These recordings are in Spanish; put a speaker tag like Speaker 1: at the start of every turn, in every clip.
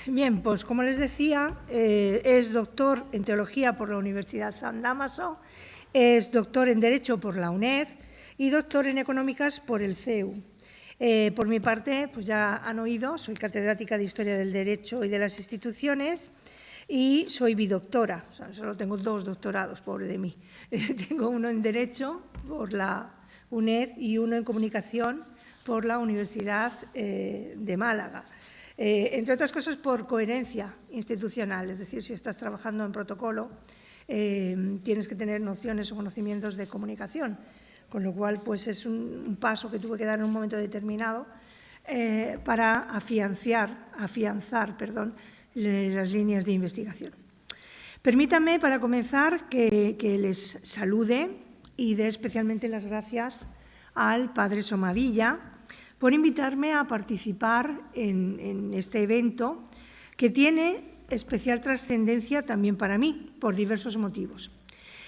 Speaker 1: Bien, pues como les decía, es doctor en Teología por la Universidad San Dámaso, es doctor en Derecho por la UNED y doctor en Económicas por el CEU. Por mi parte, pues ya han oído, soy catedrática de Historia del Derecho y de las Instituciones y soy bidoctora, o sea, solo tengo 2 doctorados, pobre de mí. Tengo uno en Derecho por la UNED y uno en Comunicación por la Universidad de Málaga. Entre otras cosas, por coherencia institucional, es decir, si estás trabajando en protocolo, tienes que tener nociones o conocimientos de comunicación, con lo cual pues es un paso que tuve que dar en un momento determinado para afianzar las líneas de investigación. Permítanme, para comenzar, que les salude y dé especialmente las gracias al Padre Somavilla por invitarme a participar en este evento que tiene especial trascendencia también para mí, por diversos motivos.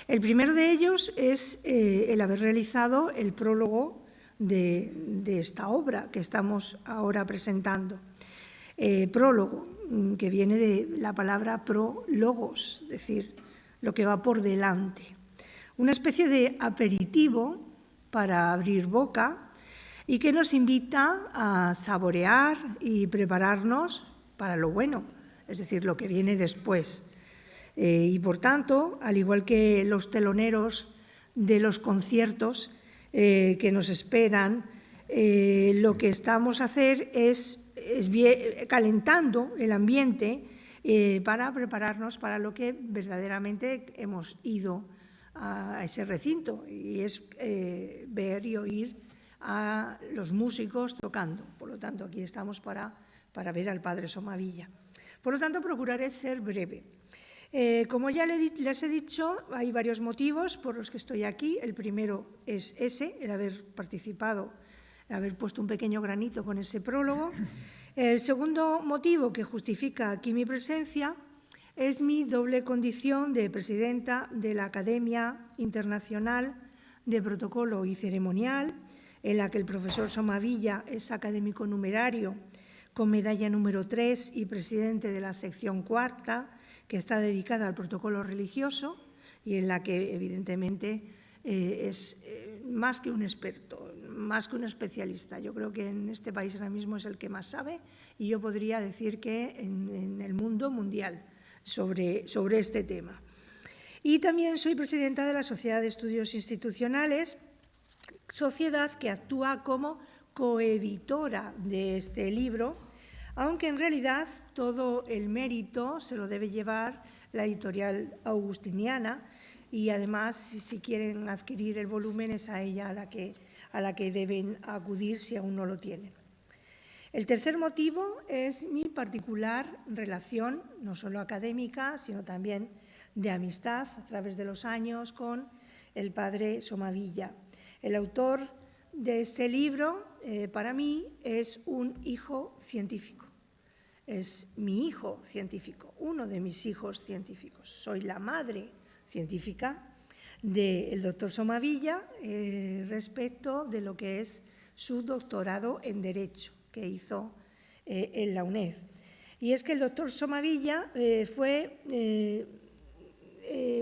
Speaker 1: El primero de ellos es el haber realizado el prólogo de esta obra que estamos ahora presentando. Prólogo, que viene de la palabra prólogos, es decir, lo que va por delante. Una especie de aperitivo para abrir boca y que nos invita a saborear y prepararnos para lo bueno, es decir, lo que viene después. Y, por tanto, al igual que los teloneros de los conciertos que nos esperan, lo que estamos a hacer es calentando el ambiente para prepararnos para lo que verdaderamente hemos ido a ese recinto, y es ver y oír a los músicos tocando. Por lo tanto, aquí estamos para ver al Padre Somavilla. Por lo tanto, procuraré ser breve. Como ya les he dicho, hay varios motivos por los que estoy aquí. El primero es ese, el haber participado, haber puesto un pequeño granito con ese prólogo. El segundo motivo que justifica aquí mi presencia es mi doble condición de presidenta de la Academia Internacional de Protocolo y Ceremonial, en la que el profesor Somavilla es académico numerario con medalla número 3 y presidente de la sección 4, que está dedicada al protocolo religioso y en la que, evidentemente, es más que un experto, más que un especialista. Yo creo que en este país ahora mismo es el que más sabe, y yo podría decir que en el mundo mundial sobre este tema. Y también soy presidenta de la Sociedad de Estudios Institucionales, sociedad que actúa como coeditora de este libro, aunque en realidad todo el mérito se lo debe llevar la editorial Augustiniana, y además, si quieren adquirir el volumen, es a ella a la que deben acudir si aún no lo tienen. El tercer motivo es mi particular relación, no solo académica, sino también de amistad a través de los años con el Padre Somavilla. El autor de este libro, para mí, es un hijo científico. Es mi hijo científico, uno de mis hijos científicos. Soy la madre científica del doctor Somavilla respecto de lo que es su doctorado en Derecho que hizo en la UNED. Y es que el doctor Somavilla fue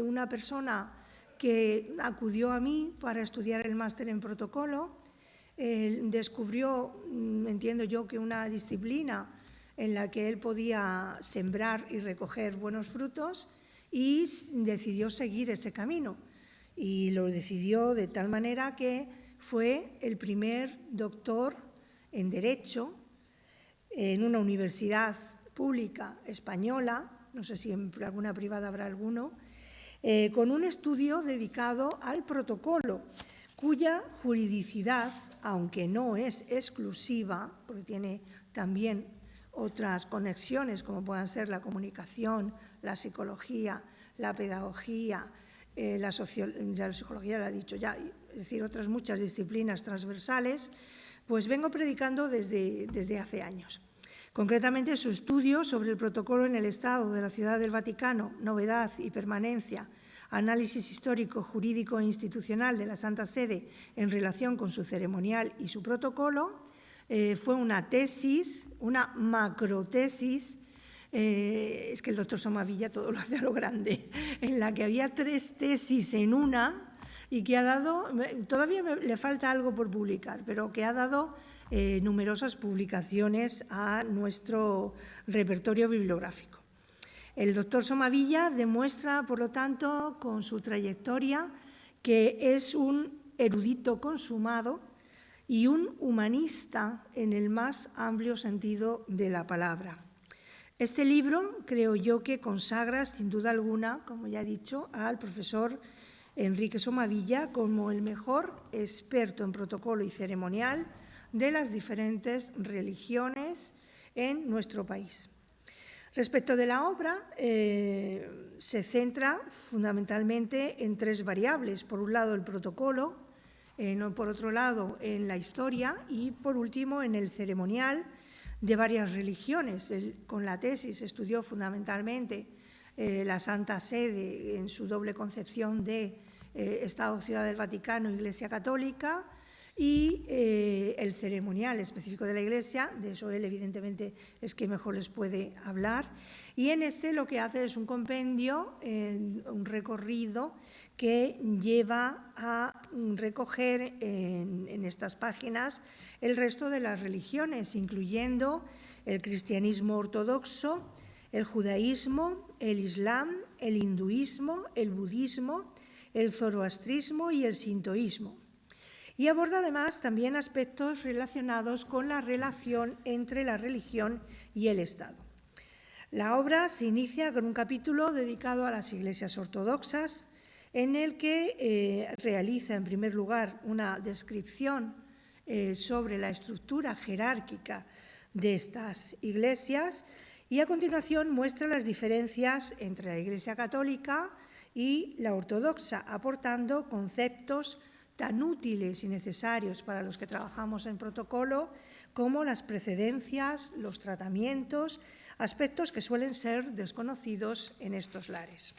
Speaker 1: una persona que acudió a mí para estudiar el máster en protocolo. Descubrió, entiendo yo, que una disciplina en la que él podía sembrar y recoger buenos frutos, y decidió seguir ese camino. Y lo decidió de tal manera que fue el primer doctor en Derecho en una universidad pública española, no sé si en alguna privada habrá alguno, con un estudio dedicado al protocolo, cuya juridicidad, aunque no es exclusiva, porque tiene también otras conexiones, como puedan ser la comunicación, la psicología, la pedagogía, la psicología la he dicho ya, es decir, otras muchas disciplinas transversales, pues vengo predicando desde hace años. Concretamente, su estudio sobre el protocolo en el Estado de la Ciudad del Vaticano, novedad y permanencia, análisis histórico, jurídico e institucional de la Santa Sede en relación con su ceremonial y su protocolo, fue una tesis, una macrotesis, es que el doctor Somavilla todo lo hace a lo grande, en la que había 3 tesis en una y que ha dado, todavía le falta algo por publicar, pero que ha dado numerosas publicaciones a nuestro repertorio bibliográfico. El doctor Somavilla demuestra, por lo tanto, con su trayectoria, que es un erudito consumado y un humanista en el más amplio sentido de la palabra. Este libro creo yo que consagra, sin duda alguna, como ya he dicho, al profesor Enrique Somavilla como el mejor experto en protocolo y ceremonial de las diferentes religiones en nuestro país. Respecto de la obra, se centra fundamentalmente en 3 variables. Por un lado, el protocolo, por otro lado, en la historia y, por último, en el ceremonial de varias religiones. Con la tesis estudió fundamentalmente la Santa Sede en su doble concepción de Estado, Ciudad del Vaticano, Iglesia Católica, y el ceremonial específico de la Iglesia, de eso él evidentemente es que mejor les puede hablar, y en este lo que hace es un compendio, un recorrido que lleva a recoger en estas páginas el resto de las religiones, incluyendo el cristianismo ortodoxo, el judaísmo, el islam, el hinduismo, el budismo, el zoroastrismo y el sintoísmo. Y aborda además también aspectos relacionados con la relación entre la religión y el Estado. La obra se inicia con un capítulo dedicado a las iglesias ortodoxas, en el que realiza en primer lugar una descripción sobre la estructura jerárquica de estas iglesias y a continuación muestra las diferencias entre la Iglesia católica y la ortodoxa, aportando conceptos tan útiles y necesarios para los que trabajamos en protocolo como las precedencias, los tratamientos, aspectos que suelen ser desconocidos en estos lares.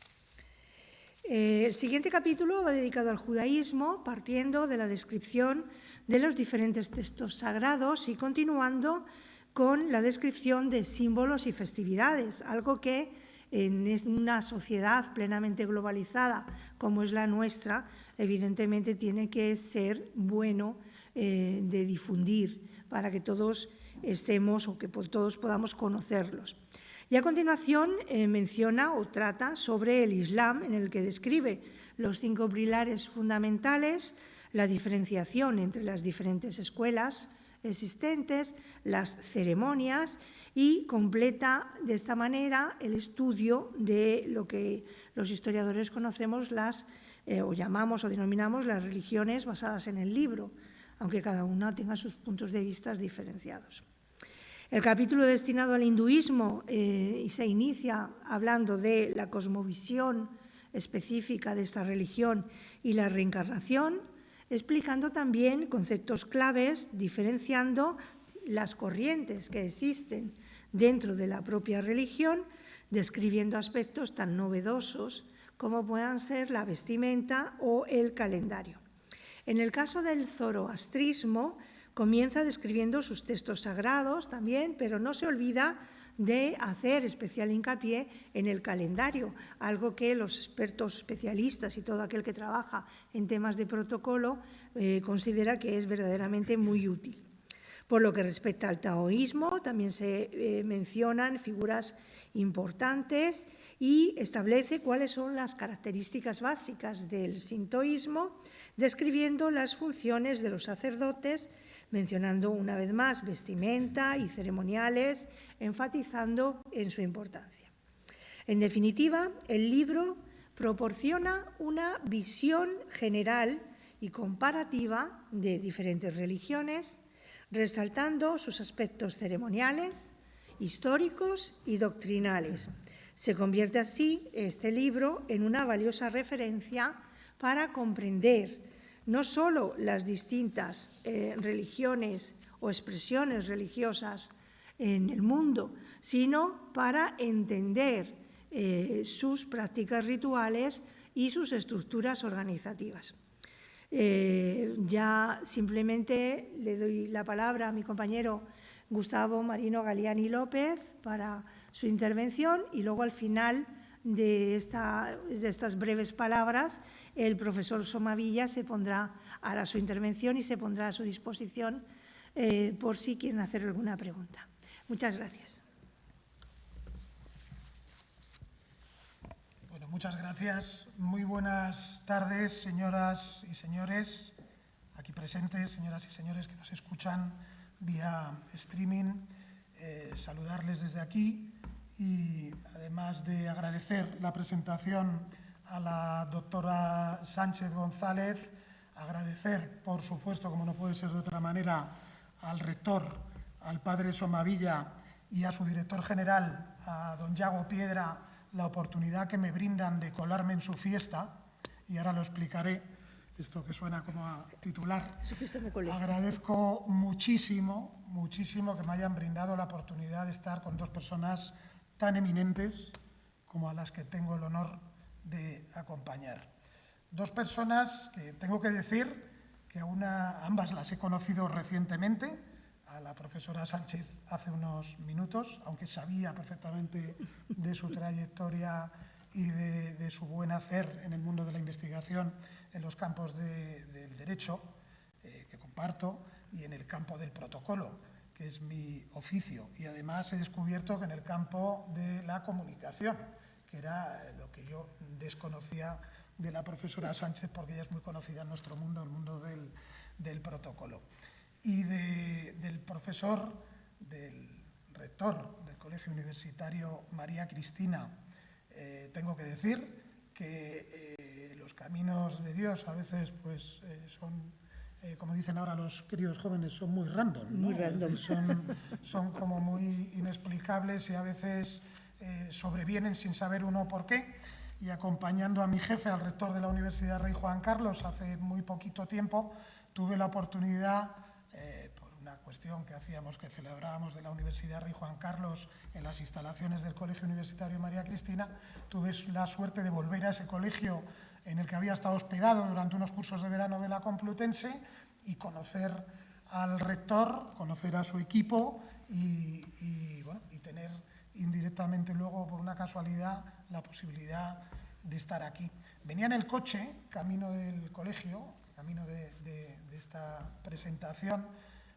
Speaker 1: El siguiente capítulo va dedicado al judaísmo, partiendo de la descripción de los diferentes textos sagrados y continuando con la descripción de símbolos y festividades, algo que en una sociedad plenamente globalizada como es la nuestra, evidentemente tiene que ser bueno de difundir para que todos estemos o que todos podamos conocerlos. Y a continuación menciona o trata sobre el Islam, en el que describe los 5 pilares fundamentales, la diferenciación entre las diferentes escuelas existentes, las ceremonias y completa de esta manera el estudio de lo que los historiadores conocemos o llamamos o denominamos las religiones basadas en el libro, aunque cada una tenga sus puntos de vista diferenciados. El capítulo destinado al hinduismo se inicia hablando de la cosmovisión específica de esta religión y la reencarnación, explicando también conceptos claves, diferenciando las corrientes que existen dentro de la propia religión, describiendo aspectos tan novedosos como puedan ser la vestimenta o el calendario. En el caso del zoroastrismo, comienza describiendo sus textos sagrados también, pero no se olvida de hacer especial hincapié en el calendario, algo que los expertos especialistas y todo aquel que trabaja en temas de protocolo considera que es verdaderamente muy útil. Por lo que respecta al taoísmo, también se mencionan figuras importantes y establece cuáles son las características básicas del sintoísmo, describiendo las funciones de los sacerdotes, mencionando una vez más vestimenta y ceremoniales, enfatizando en su importancia. En definitiva, el libro proporciona una visión general y comparativa de diferentes religiones, resaltando sus aspectos ceremoniales, históricos y doctrinales. Se convierte así este libro en una valiosa referencia para comprender no solo las distintas religiones o expresiones religiosas en el mundo, sino para entender sus prácticas rituales y sus estructuras organizativas. Ya simplemente le doy la palabra a mi compañero Gustavo Marino Galiani López para su intervención y luego al final de estas breves palabras el profesor Somavilla hará su intervención y se pondrá a su disposición por si quieren hacer alguna pregunta. Muchas gracias.
Speaker 2: Bueno, muchas gracias. Muy buenas tardes, señoras y señores aquí presentes, señoras y señores que nos escuchan vía streaming. Saludarles desde aquí y, además de agradecer la presentación a la doctora Sánchez González, agradecer, por supuesto, como no puede ser de otra manera, al rector, al padre Somavilla y a su director general, a don Yago Piedra, la oportunidad que me brindan de colarme en su fiesta, y ahora lo explicaré, esto que suena como a titular. Agradezco muchísimo, muchísimo que me hayan brindado la oportunidad de estar con dos personas tan eminentes como a las que tengo el honor de acompañar. Dos personas que tengo que decir que ambas las he conocido recientemente, a la profesora Sánchez hace unos minutos, aunque sabía perfectamente de su trayectoria y de su buen hacer en el mundo de la investigación en los campos del derecho, que comparto, y en el campo del protocolo, que es mi oficio. Y además he descubierto que en el campo de la comunicación, que era lo que yo desconocía de la profesora Sánchez, porque ella es muy conocida en nuestro mundo, el mundo del protocolo. Y del profesor, del rector del Colegio Universitario María Cristina, tengo que decir que los caminos de Dios a veces pues, son, como dicen ahora los queridos jóvenes, son muy random, ¿no?
Speaker 1: Muy random.
Speaker 2: Son como muy inexplicables y a veces sobrevienen sin saber uno por qué. Y acompañando a mi jefe, al rector de la Universidad Rey Juan Carlos, hace muy poquito tiempo, tuve la oportunidad, por una cuestión que celebrábamos de la Universidad Rey Juan Carlos en las instalaciones del Colegio Universitario María Cristina, tuve la suerte de volver a ese colegio en el que había estado hospedado durante unos cursos de verano de la Complutense y conocer al rector, conocer a su equipo y tener indirectamente luego, por una casualidad, la posibilidad de estar aquí. Venía en el coche, camino del colegio, camino de esta presentación,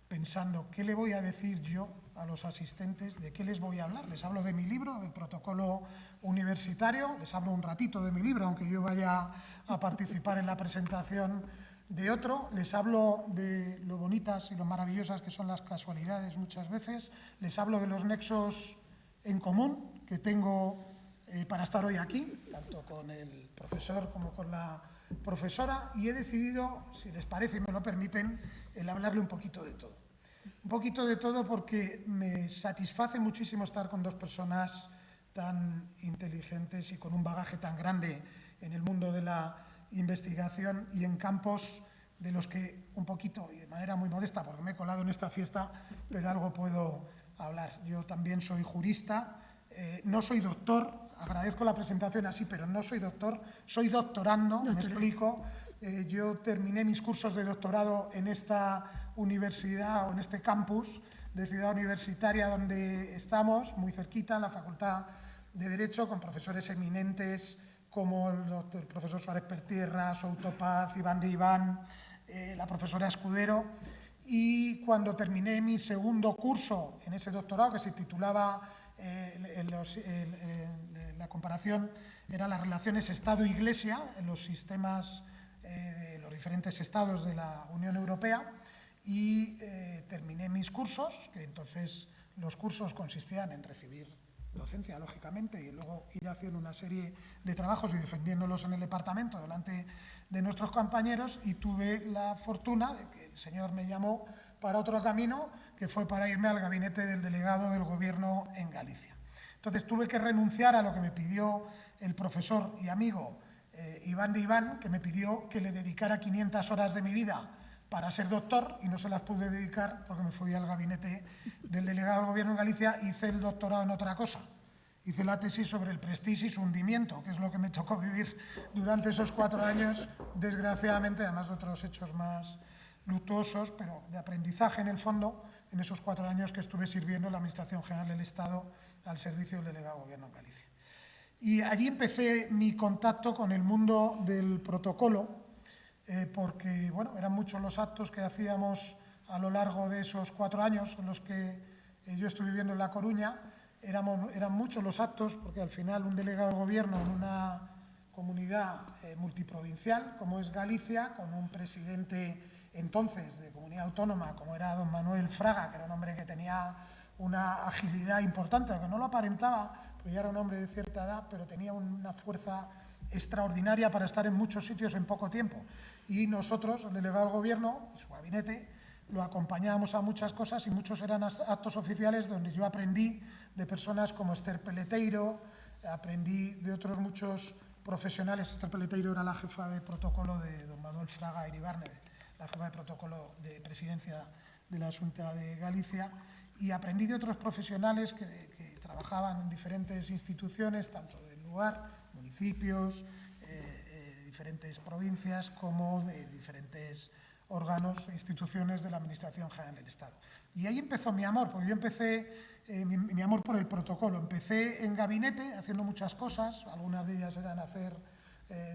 Speaker 2: pensando qué le voy a decir yo a los asistentes, de qué les voy a hablar. Les hablo de mi libro, del protocolo universitario, les hablo un ratito de mi libro, aunque yo vaya a participar en la presentación de otro, les hablo de lo bonitas y lo maravillosas que son las casualidades muchas veces, les hablo de los nexos en común que tengo para estar hoy aquí, tanto con el profesor como con la profesora, y he decidido, si les parece y me lo permiten, el hablarle un poquito de todo. Un poquito de todo porque me satisface muchísimo estar con dos personas tan inteligentes y con un bagaje tan grande en el mundo de la investigación y en campos de los que un poquito, y de manera muy modesta, porque me he colado en esta fiesta, pero algo puedo hablar. Yo también soy jurista, no soy doctor, agradezco la presentación así, pero no soy doctor, soy doctorando, me explico. Yo terminé mis cursos de doctorado en esta universidad o en este campus de Ciudad Universitaria donde estamos, muy cerquita, en la Facultad de Derecho, con profesores eminentes como el profesor Suárez Pertierra, Souto Paz, Iván de Iván, la profesora Escudero. Y cuando terminé mi segundo curso en ese doctorado, que se titulaba, la comparación era las relaciones Estado-Iglesia en los sistemas de los diferentes estados de la Unión Europea, y terminé mis cursos, que entonces los cursos consistían en recibir docencia, lógicamente, y luego ir haciendo una serie de trabajos y defendiéndolos en el departamento delante de nuestros compañeros, y tuve la fortuna de que el señor me llamó para otro camino, que fue para irme al gabinete del delegado del Gobierno en Galicia. Entonces tuve que renunciar a lo que me pidió el profesor y amigo Iván de Iván, que me pidió que le dedicara 500 horas de mi vida para ser doctor, y no se las pude dedicar porque me fui al gabinete del delegado del Gobierno en Galicia, hice el doctorado en otra cosa. Hice la tesis sobre el Prestige y su hundimiento, que es lo que me tocó vivir durante esos 4 años, desgraciadamente, además de otros hechos más luctuosos, pero de aprendizaje en el fondo, en esos 4 años que estuve sirviendo en la Administración General del Estado al servicio del delegado de Gobierno en Galicia. Y allí empecé mi contacto con el mundo del protocolo, porque bueno, eran muchos los actos que hacíamos a lo largo de esos 4 años en los que yo estuve viviendo en La Coruña. Eran muchos los actos, porque al final un delegado de gobierno en una comunidad multiprovincial como es Galicia, con un presidente entonces de comunidad autónoma como era don Manuel Fraga, que era un hombre que tenía una agilidad importante, que no lo aparentaba, porque ya era un hombre de cierta edad, pero tenía una fuerza extraordinaria para estar en muchos sitios en poco tiempo. Y nosotros, el delegado del gobierno, su gabinete, lo acompañábamos a muchas cosas y muchos eran actos oficiales donde yo aprendí de personas como Esther Peleteiro, aprendí de otros muchos profesionales. Esther Peleteiro era la jefa de protocolo de don Manuel Fraga Iribarne, la jefa de protocolo de presidencia de la Xunta de Galicia, y aprendí de otros profesionales que trabajaban en diferentes instituciones, tanto del lugar, municipios, diferentes provincias, como de diferentes órganos e instituciones de la Administración General del Estado. Y ahí empezó mi amor, porque yo empecé, mi amor por el protocolo. Empecé en gabinete haciendo muchas cosas, algunas de ellas eran hacer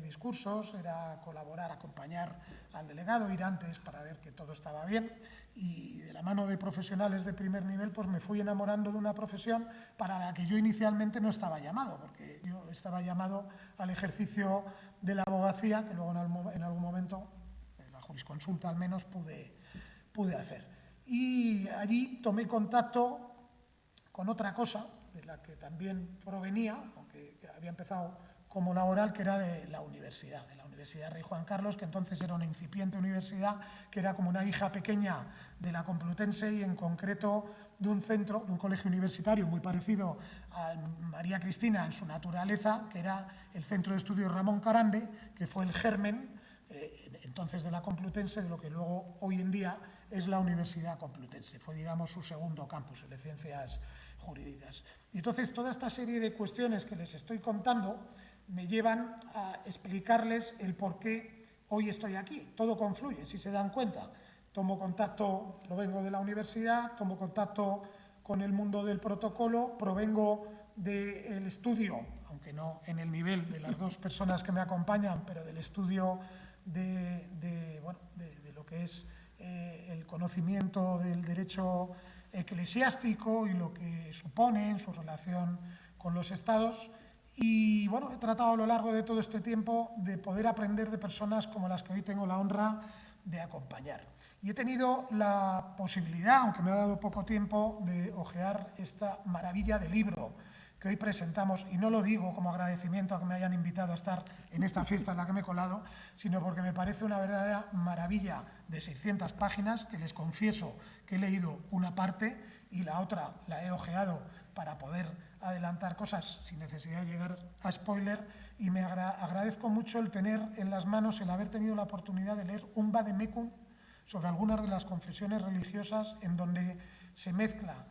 Speaker 2: discursos, era colaborar, acompañar al delegado, ir antes para ver que todo estaba bien, y de la mano de profesionales de primer nivel pues me fui enamorando de una profesión para la que yo inicialmente no estaba llamado, porque yo estaba llamado al ejercicio de la abogacía, que luego en algún momento, la jurisconsulta al menos, pude hacer. Y allí tomé contacto con otra cosa, de la que también provenía, aunque había empezado como laboral, que era de la Universidad Rey Juan Carlos, que entonces era una incipiente universidad, que era como una hija pequeña de la Complutense y en concreto de un centro, de un colegio universitario muy parecido a María Cristina en su naturaleza, que era el Centro de Estudios Ramón Carande, que fue el germen entonces de la Complutense, de lo que luego hoy en día es la Universidad Complutense. Fue, digamos, su segundo campus de ciencias jurídicas. Y entonces toda esta serie de cuestiones que les estoy contando me llevan a explicarles el por qué hoy estoy aquí. Todo confluye, si se dan cuenta. Tomo contacto, provengo de la universidad, tomo contacto con el mundo del protocolo, provengo del estudio, aunque no en el nivel de las dos personas que me acompañan, pero del estudio de lo que es el conocimiento del derecho eclesiástico y lo que supone en su relación con los estados. Y bueno, he tratado a lo largo de todo este tiempo de poder aprender de personas como las que hoy tengo la honra de acompañar. Y he tenido la posibilidad, aunque me ha dado poco tiempo, de hojear esta maravilla de libro que hoy presentamos, y no lo digo como agradecimiento a que me hayan invitado a estar en esta fiesta en la que me he colado, sino porque me parece una verdadera maravilla de 600 páginas, que les confieso que he leído una parte y la otra la he hojeado para poder adelantar cosas sin necesidad de llegar a spoiler, y me agradezco mucho el tener en las manos, el haber tenido la oportunidad de leer un vademecum sobre algunas de las confesiones religiosas, en donde se mezcla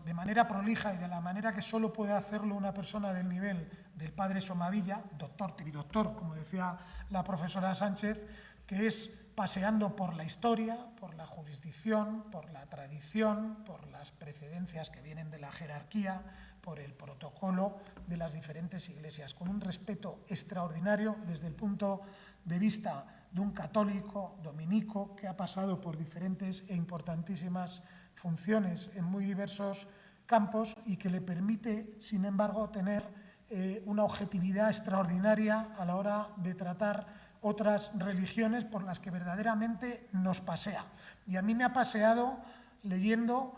Speaker 2: de manera prolija y de la manera que solo puede hacerlo una persona del nivel del padre Somavilla, doctor, tridoctor, como decía la profesora Sánchez, que es paseando por la historia, por la jurisdicción, por la tradición, por las precedencias que vienen de la jerarquía, por el protocolo de las diferentes iglesias, con un respeto extraordinario desde el punto de vista de un católico dominico que ha pasado por diferentes e importantísimas funciones en muy diversos campos y que le permite, sin embargo, tener una objetividad extraordinaria a la hora de tratar otras religiones por las que verdaderamente nos pasea. Y a mí me ha paseado leyendo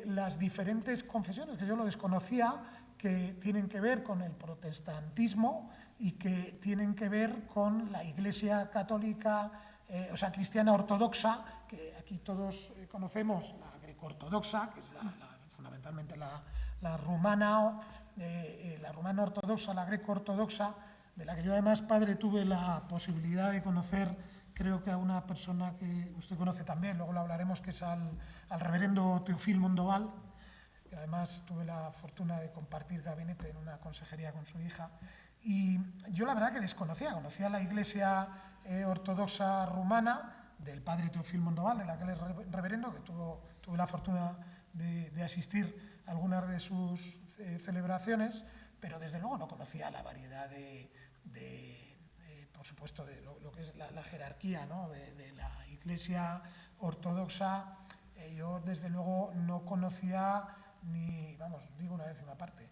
Speaker 2: las diferentes confesiones, que yo lo desconocía, que tienen que ver con el protestantismo y que tienen que ver con la Iglesia católica, cristiana ortodoxa, que aquí todos conocemos, la greco-ortodoxa, que es fundamentalmente la rumana ortodoxa, la greco-ortodoxa, de la que yo además, padre, tuve la posibilidad de conocer, creo que a una persona que usted conoce también, luego lo hablaremos, que es al reverendo Teofil Mondoval, porque además tuve la fortuna de compartir gabinete en una consejería con su hija. Y yo la verdad que conocía la Iglesia ortodoxa rumana del padre Teófilo Mondoval, de la que es reverendo, que tuve la fortuna de asistir a algunas de sus celebraciones, pero desde luego no conocía la variedad por supuesto, de lo que es la jerarquía, ¿no?, de la Iglesia ortodoxa. Yo desde luego no conocía ni, digo una décima parte,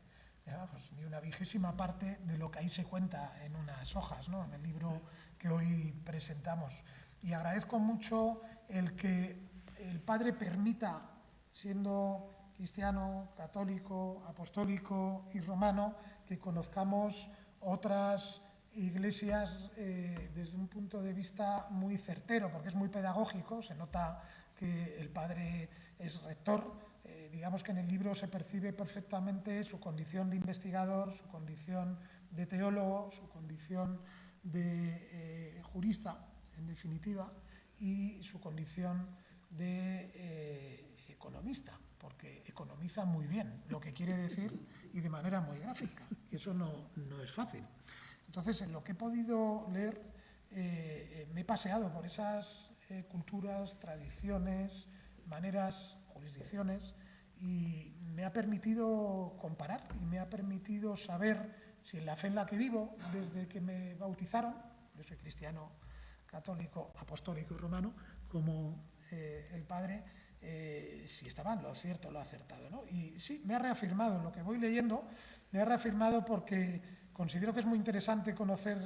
Speaker 2: ni una vigésima parte de lo que ahí se cuenta en unas hojas, ¿no?, en el libro que hoy presentamos. Y agradezco mucho el que el padre permita, siendo cristiano, católico, apostólico y romano, que conozcamos otras iglesias desde un punto de vista muy certero, porque es muy pedagógico. Se nota que el padre es rector. Digamos que en el libro se percibe perfectamente su condición de investigador, su condición de teólogo, su condición de jurista, en definitiva, y su condición de economista, porque economiza muy bien, lo que quiere decir, y de manera muy gráfica, que eso no es fácil. Entonces, en lo que he podido leer, me he paseado por esas culturas, tradiciones, maneras, jurisdicciones, y me ha permitido comparar y me ha permitido saber si en la fe en la que vivo, desde que me bautizaron, yo soy cristiano, católico, apostólico y romano, como el padre, si estaba en lo cierto, lo acertado, ¿no? Y sí, me ha reafirmado en lo que voy leyendo, me ha reafirmado porque considero que es muy interesante conocer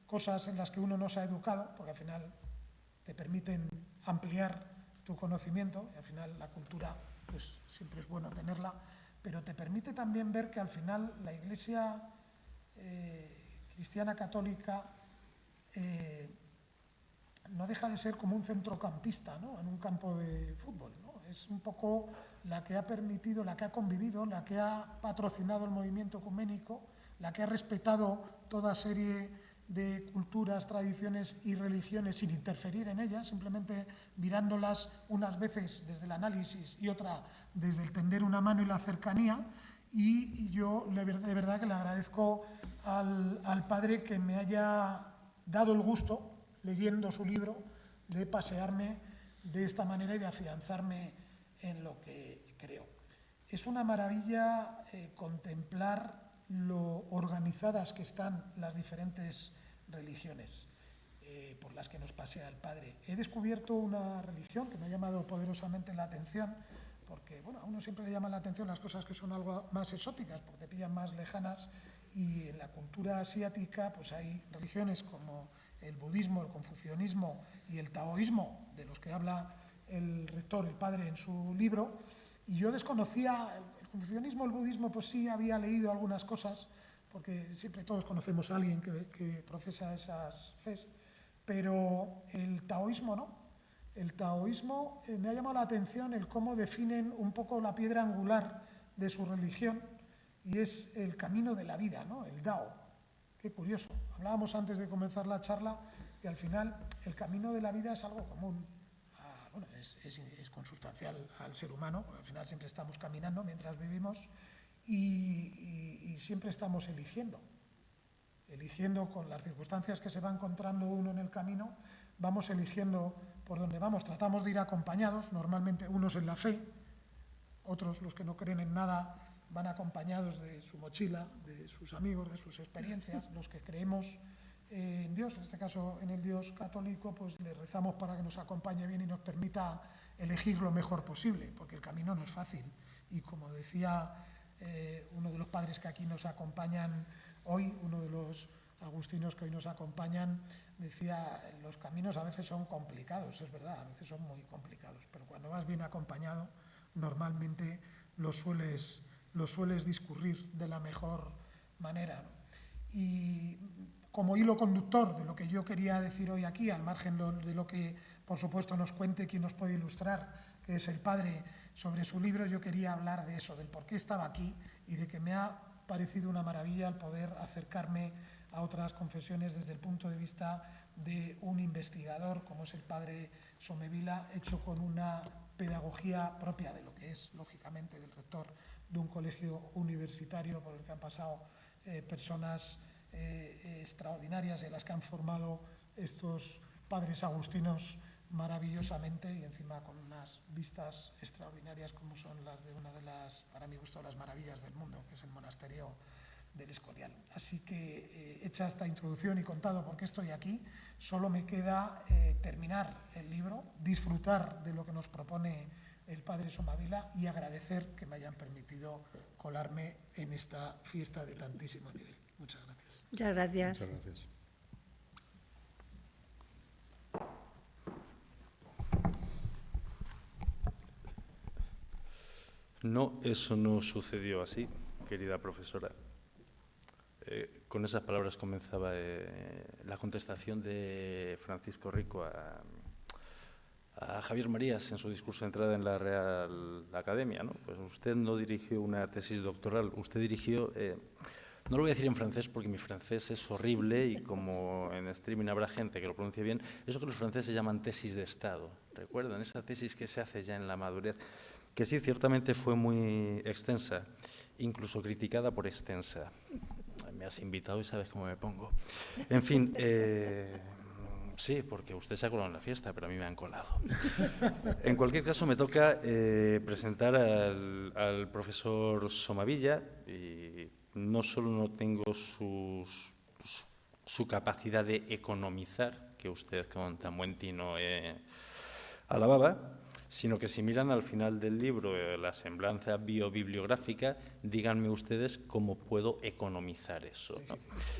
Speaker 2: cosas en las que uno no se ha educado, porque al final te permiten ampliar tu conocimiento, y al final la cultura pues siempre es bueno tenerla, pero te permite también ver que al final la Iglesia cristiana católica no deja de ser como un centrocampista, ¿no?, en un campo de fútbol, ¿no? Es un poco la que ha permitido, la que ha convivido, la que ha patrocinado el movimiento ecuménico, la que ha respetado toda serie de culturas, tradiciones y religiones sin interferir en ellas, simplemente mirándolas unas veces desde el análisis y otra desde el tender una mano y la cercanía. Y yo de verdad que le agradezco al padre que me haya dado el gusto, leyendo su libro, de pasearme de esta manera y de afianzarme en lo que creo. Es una maravilla contemplar lo organizadas que están las diferentes religiones por las que nos pasea el padre. He descubierto una religión que me ha llamado poderosamente la atención, porque bueno, a uno siempre le llaman la atención las cosas que son algo más exóticas, porque te pillan más lejanas, y en la cultura asiática pues hay religiones como el budismo, el confucianismo y el taoísmo, de los que habla el rector, el padre, en su libro, y yo desconocía el confucianismo, el budismo, pues sí había leído algunas cosas, porque siempre todos conocemos a alguien que profesa esas fes, pero el taoísmo no. El taoísmo me ha llamado la atención el cómo definen un poco la piedra angular de su religión, y es el camino de la vida, ¿no?, el Dao. Qué curioso. Hablábamos antes de comenzar la charla que al final el camino de la vida es algo común, es consustancial al ser humano, porque al final siempre estamos caminando mientras vivimos y siempre estamos eligiendo con las circunstancias que se va encontrando uno en el camino, vamos eligiendo por dónde vamos. Tratamos de ir acompañados, normalmente unos en la fe, otros, los que no creen en nada, van acompañados de su mochila, de sus amigos, de sus experiencias. Los que creemos en Dios, en este caso en el Dios católico, pues le rezamos para que nos acompañe bien y nos permita elegir lo mejor posible, porque el camino no es fácil. Y como decía uno de los padres que aquí nos acompañan hoy, uno de los agustinos que hoy nos acompañan, decía, los caminos a veces son complicados, es verdad, a veces son muy complicados, pero cuando vas bien acompañado, normalmente los sueles discurrir de la mejor manera, ¿no? Y como hilo conductor de lo que yo quería decir hoy aquí, al margen de lo que por supuesto nos cuente quien nos puede ilustrar, que es el padre, sobre su libro, yo quería hablar de eso, del por qué estaba aquí y de que me ha parecido una maravilla el poder acercarme a otras confesiones desde el punto de vista de un investigador como es el padre Somevila, hecho con una pedagogía propia de lo que es, lógicamente, del rector de un colegio universitario por el que han pasado personas extraordinarias, de las que han formado estos padres agustinos maravillosamente, y encima con unas vistas extraordinarias como son las de una de las, para mi gusto, las maravillas del mundo, que es el monasterio del Escorial. Así que, hecha esta introducción y contado por qué estoy aquí, solo me queda terminar el libro, disfrutar de lo que nos propone el padre Somavila y agradecer que me hayan permitido colarme en esta fiesta de tantísimo nivel. Muchas gracias.
Speaker 1: Muchas gracias.
Speaker 3: Muchas gracias. No, eso no sucedió así, querida profesora. Con esas palabras comenzaba la contestación de Francisco Rico a Javier Marías en su discurso de entrada en la Real Academia, ¿no? Pues usted no dirigió una tesis doctoral, usted dirigió, no lo voy a decir en francés porque mi francés es horrible y como en streaming habrá gente que lo pronuncie bien, eso que los franceses llaman tesis de Estado. ¿Recuerdan? Esa tesis que se hace ya en la madurez, que sí, ciertamente fue muy extensa, incluso criticada por extensa. Me has invitado y sabes cómo me pongo. En fin, sí, porque usted se ha colado en la fiesta, pero a mí me han colado. En cualquier caso, me toca presentar al profesor Somavilla, y no solo no tengo su capacidad de economizar, que usted con tan buen tino alababa, sino que si miran al final del libro la semblanza biobibliográfica, díganme ustedes cómo puedo economizar eso, ¿no?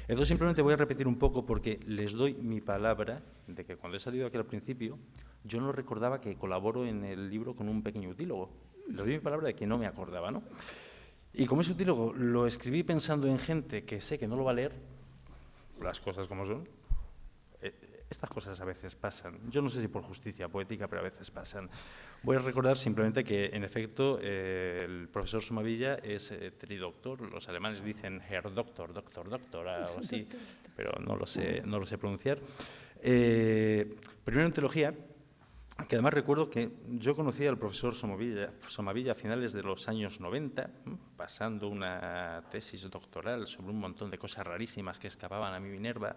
Speaker 3: Entonces simplemente voy a repetir un poco porque les doy mi palabra de que cuando he salido aquí al principio, yo no recordaba que colaboro en el libro con un pequeño utílogo. Les doy mi palabra de que no me acordaba, ¿no? Y como ese utílogo lo escribí pensando en gente que sé que no lo va a leer, las cosas como son. Estas cosas a veces pasan. Yo no sé si por justicia poética, pero a veces pasan. Voy a recordar simplemente que, en efecto, el profesor Somavilla es tridoctor. Los alemanes dicen Herr Doktor, Doctor, algo así, pero no lo sé pronunciar. Primero en teología, que además recuerdo que yo conocí al profesor Somavilla a finales de los años 90, pasando una tesis doctoral sobre un montón de cosas rarísimas que escapaban a mi Minerva,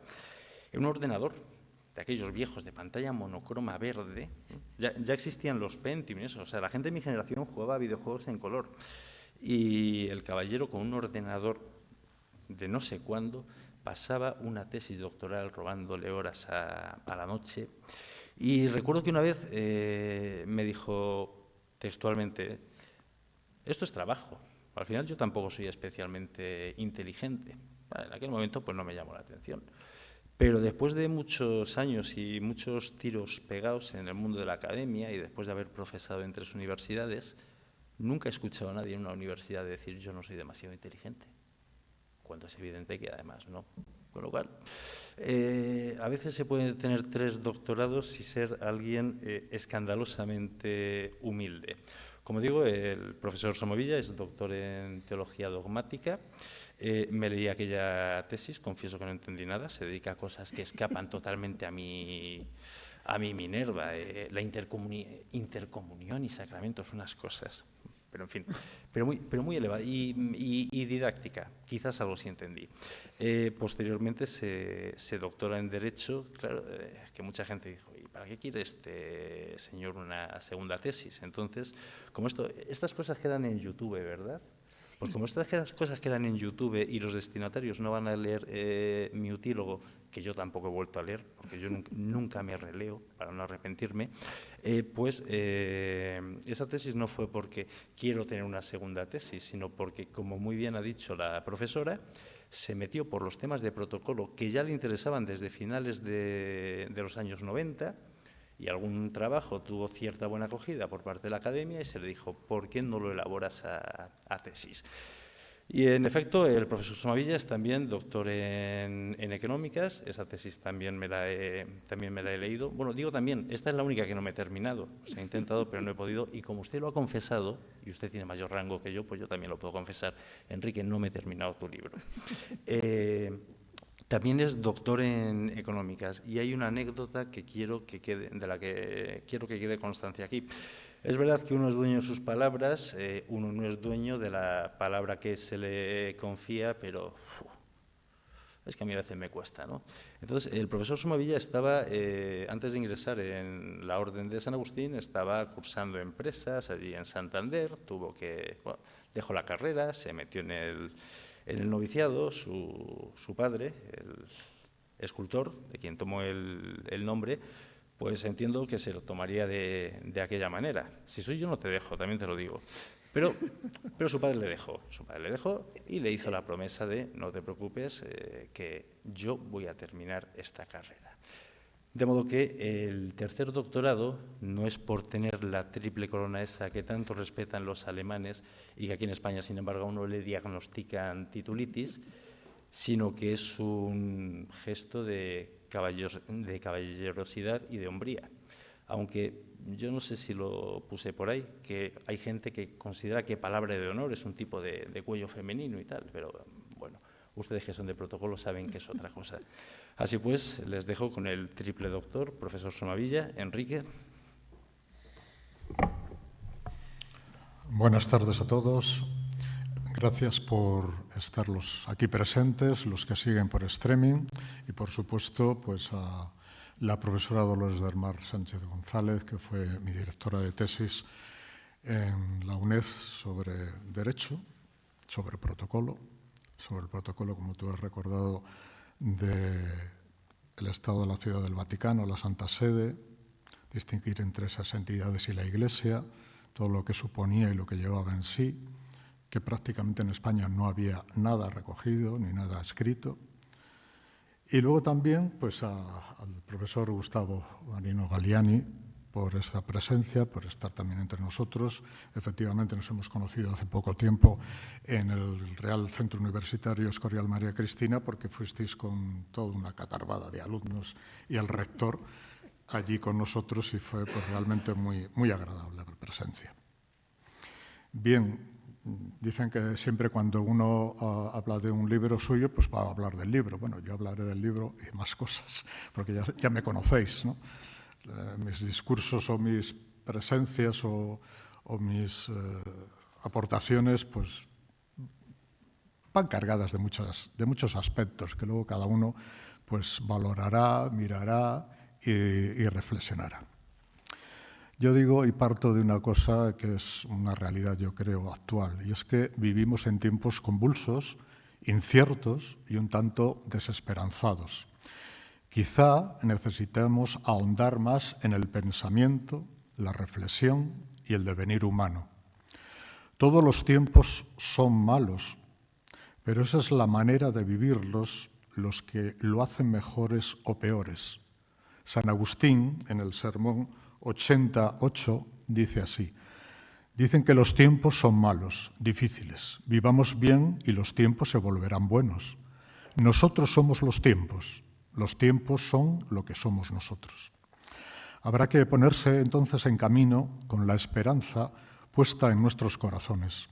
Speaker 3: en un ordenador de aquellos viejos de pantalla monocroma verde. Ya existían los Pentium y eso, o sea, la gente de mi generación jugaba a videojuegos en color. Y el caballero con un ordenador de no sé cuándo pasaba una tesis doctoral robándole horas a la noche. Y recuerdo que una vez me dijo textualmente, esto es trabajo, al final yo tampoco soy especialmente inteligente. En aquel momento pues no me llamó la atención. Pero después de muchos años y muchos tiros pegados en el mundo de la academia y después de haber profesado en 3 universidades, nunca he escuchado a nadie en una universidad decir yo no soy demasiado inteligente, cuando es evidente que además no. Con lo cual, a veces se puede tener 3 doctorados y ser alguien escandalosamente humilde. Como digo, el profesor Somavilla es doctor en teología dogmática. Me leí aquella tesis, confieso que no entendí nada, se dedica a cosas que escapan totalmente a mi Minerva, la intercomunión y sacramentos, unas cosas, pero en fin, pero muy elevada y didáctica, quizás algo sí entendí. Posteriormente se doctora en Derecho, claro, que mucha gente dijo, ¿y para qué quiere este señor una segunda tesis? Entonces, como estas cosas quedan en YouTube, ¿verdad? Pues como estas cosas quedan en YouTube y los destinatarios no van a leer mi utílogo, que yo tampoco he vuelto a leer, porque yo nunca me releo, para no arrepentirme, pues esa tesis no fue porque quiero tener una segunda tesis, sino porque, como muy bien ha dicho la profesora, se metió por los temas de protocolo que ya le interesaban desde finales de los años 90, y algún trabajo tuvo cierta buena acogida por parte de la academia y se le dijo, ¿por qué no lo elaboras a tesis? Y en efecto, el profesor Somavilla es también doctor en económicas, esa tesis también me la he leído. Bueno, digo también, esta es la única que no me he terminado, se ha intentado pero no he podido, y como usted lo ha confesado, y usted tiene mayor rango que yo, pues yo también lo puedo confesar, Enrique, no me he terminado tu libro. También es doctor en económicas y hay una anécdota que quiero que quede, de la que quiero que quede constancia aquí. Es verdad que uno es dueño de sus palabras, uno no es dueño de la palabra que se le confía, pero es que a mí a veces me cuesta, ¿no? Entonces, el profesor Somavilla estaba, antes de ingresar en la Orden de San Agustín, estaba cursando empresas allí en Santander, dejó la carrera, se metió en el noviciado, su padre, el escultor, de quien tomó el nombre, pues entiendo que se lo tomaría de aquella manera. Si soy yo no te dejo, también te lo digo. Pero su padre le dejó y le hizo la promesa de no te preocupes, que yo voy a terminar esta carrera. De modo que el tercer doctorado no es por tener la triple corona esa que tanto respetan los alemanes y que aquí en España, sin embargo, a uno le diagnostican titulitis, sino que es un gesto de caballerosidad y de hombría. Aunque yo no sé si lo puse por ahí, que hay gente que considera que palabra de honor es un tipo de cuello femenino y tal, pero bueno, ustedes que son de protocolo saben que es otra cosa. Así pues, les dejo con el triple doctor, profesor Somavilla. Enrique.
Speaker 4: Buenas tardes a todos. Gracias por estar aquí presentes, los que siguen por streaming y, por supuesto, pues a la profesora Dolores del Mar Sánchez González, que fue mi directora de tesis en la UNED sobre Derecho, sobre el protocolo, como tú has recordado, del Estado de la Ciudad del Vaticano, la Santa Sede, distinguir entre esas entidades y la Iglesia, todo lo que suponía y lo que llevaba en sí, que prácticamente en España no había nada recogido ni nada escrito. Y luego también pues, al profesor Gustavo Marino Galiani por esta presencia, por estar también entre nosotros. Efectivamente nos hemos conocido hace poco tiempo en el Real Centro Universitario Escorial María Cristina, porque fuisteis con toda una catarbada de alumnos y el rector allí con nosotros y fue pues, realmente muy, muy agradable la presencia. Bien. Dicen que siempre cuando uno habla de un libro suyo, pues va a hablar del libro. Bueno, yo hablaré del libro y más cosas, porque ya me conocéis, ¿no? Mis discursos o mis presencias o mis aportaciones, pues van cargadas de muchos aspectos que luego cada uno pues valorará, mirará y reflexionará. Yo digo y parto de una cosa que es una realidad, yo creo, actual, y es que vivimos en tiempos convulsos, inciertos y un tanto desesperanzados. Quizá necesitemos ahondar más en el pensamiento, la reflexión y el devenir humano. Todos los tiempos son malos, pero esa es la manera de vivirlos los que lo hacen mejores o peores. San Agustín, en el Sermón 88, dice así: dicen que los tiempos son malos, difíciles. Vivamos bien y los tiempos se volverán buenos. Nosotros somos los tiempos son lo que somos nosotros. Habrá que ponerse entonces en camino con la esperanza puesta en nuestros corazones.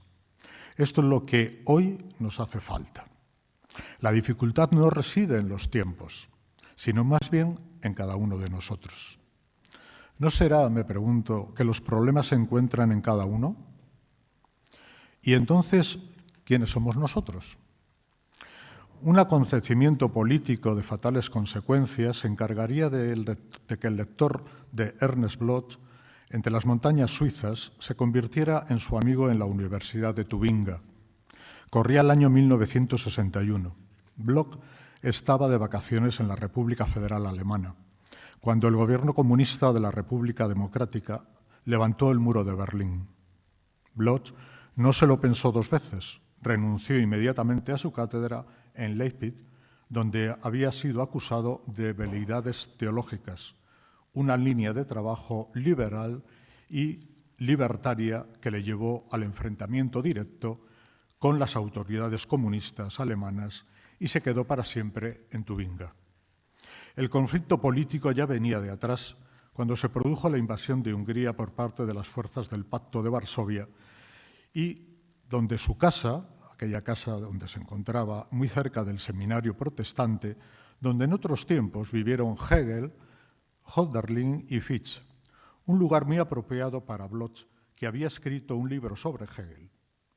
Speaker 4: Esto es lo que hoy nos hace falta. La dificultad no reside en los tiempos, sino más bien en cada uno de nosotros. ¿No será, me pregunto, que los problemas se encuentran en cada uno? Y entonces, ¿quiénes somos nosotros? Un acontecimiento político de fatales consecuencias se encargaría de que el lector de Ernest Bloch, entre las montañas suizas, se convirtiera en su amigo en la Universidad de Tubinga. Corría el año 1961. Bloch estaba de vacaciones en la República Federal Alemana, cuando el gobierno comunista de la República Democrática levantó el muro de Berlín. Bloch no se lo pensó dos veces, renunció inmediatamente a su cátedra en Leipzig, donde había sido acusado de veleidades teológicas, una línea de trabajo liberal y libertaria que le llevó al enfrentamiento directo con las autoridades comunistas alemanas y se quedó para siempre en Tubinga. El conflicto político ya venía de atrás, cuando se produjo la invasión de Hungría por parte de las fuerzas del Pacto de Varsovia y donde su casa, aquella casa donde se encontraba muy cerca del seminario protestante, donde en otros tiempos vivieron Hegel, Hölderlin y Fichte, un lugar muy apropiado para Bloch, que había escrito un libro sobre Hegel.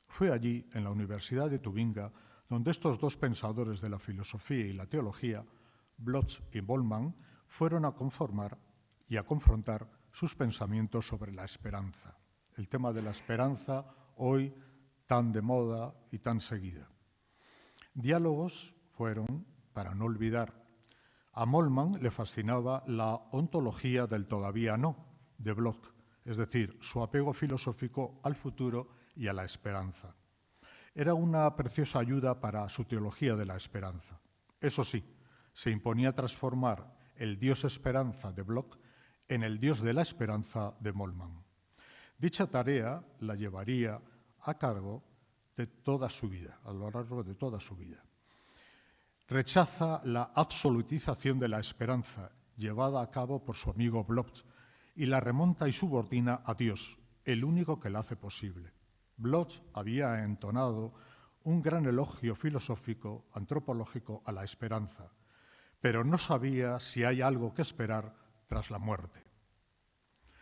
Speaker 4: Fue allí, en la Universidad de Tubinga, donde estos dos pensadores de la filosofía y la teología, Bloch y Moltmann, fueron a conformar y a confrontar sus pensamientos sobre la esperanza. El tema de la esperanza, hoy tan de moda y tan seguida. Diálogos fueron, para no olvidar, a Moltmann le fascinaba la ontología del todavía no, de Bloch, es decir, su apego filosófico al futuro y a la esperanza. Era una preciosa ayuda para su teología de la esperanza. Eso sí, se imponía transformar el Dios esperanza de Bloch en el Dios de la esperanza de Moltmann. Dicha tarea la llevaría a cargo de toda su vida, a lo largo de toda su vida. Rechaza la absolutización de la esperanza llevada a cabo por su amigo Bloch y la remonta y subordina a Dios, el único que la hace posible. Bloch había entonado un gran elogio filosófico, antropológico a la esperanza, pero no sabía si hay algo que esperar tras la muerte.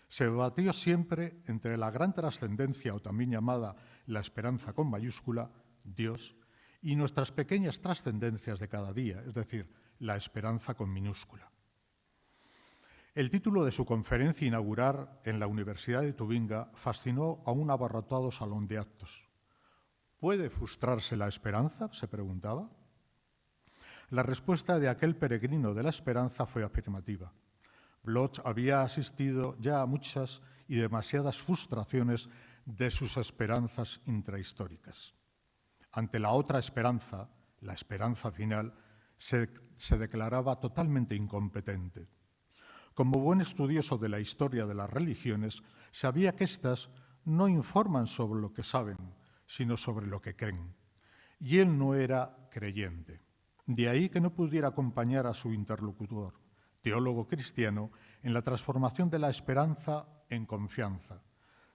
Speaker 4: Se debatió siempre entre la gran trascendencia, o también llamada la esperanza con mayúscula, Dios, y nuestras pequeñas trascendencias de cada día, es decir, la esperanza con minúscula. El título de su conferencia inaugural en la Universidad de Tubinga fascinó a un abarrotado salón de actos. ¿Puede frustrarse la esperanza?, se preguntaba. La respuesta de aquel peregrino de la esperanza fue afirmativa. Bloch había asistido ya a muchas y demasiadas frustraciones de sus esperanzas intrahistóricas. Ante la otra esperanza, la esperanza final, se declaraba totalmente incompetente. Como buen estudioso de la historia de las religiones, sabía que éstas no informan sobre lo que saben, sino sobre lo que creen. Y él no era creyente. De ahí que no pudiera acompañar a su interlocutor, teólogo cristiano, en la transformación de la esperanza en confianza.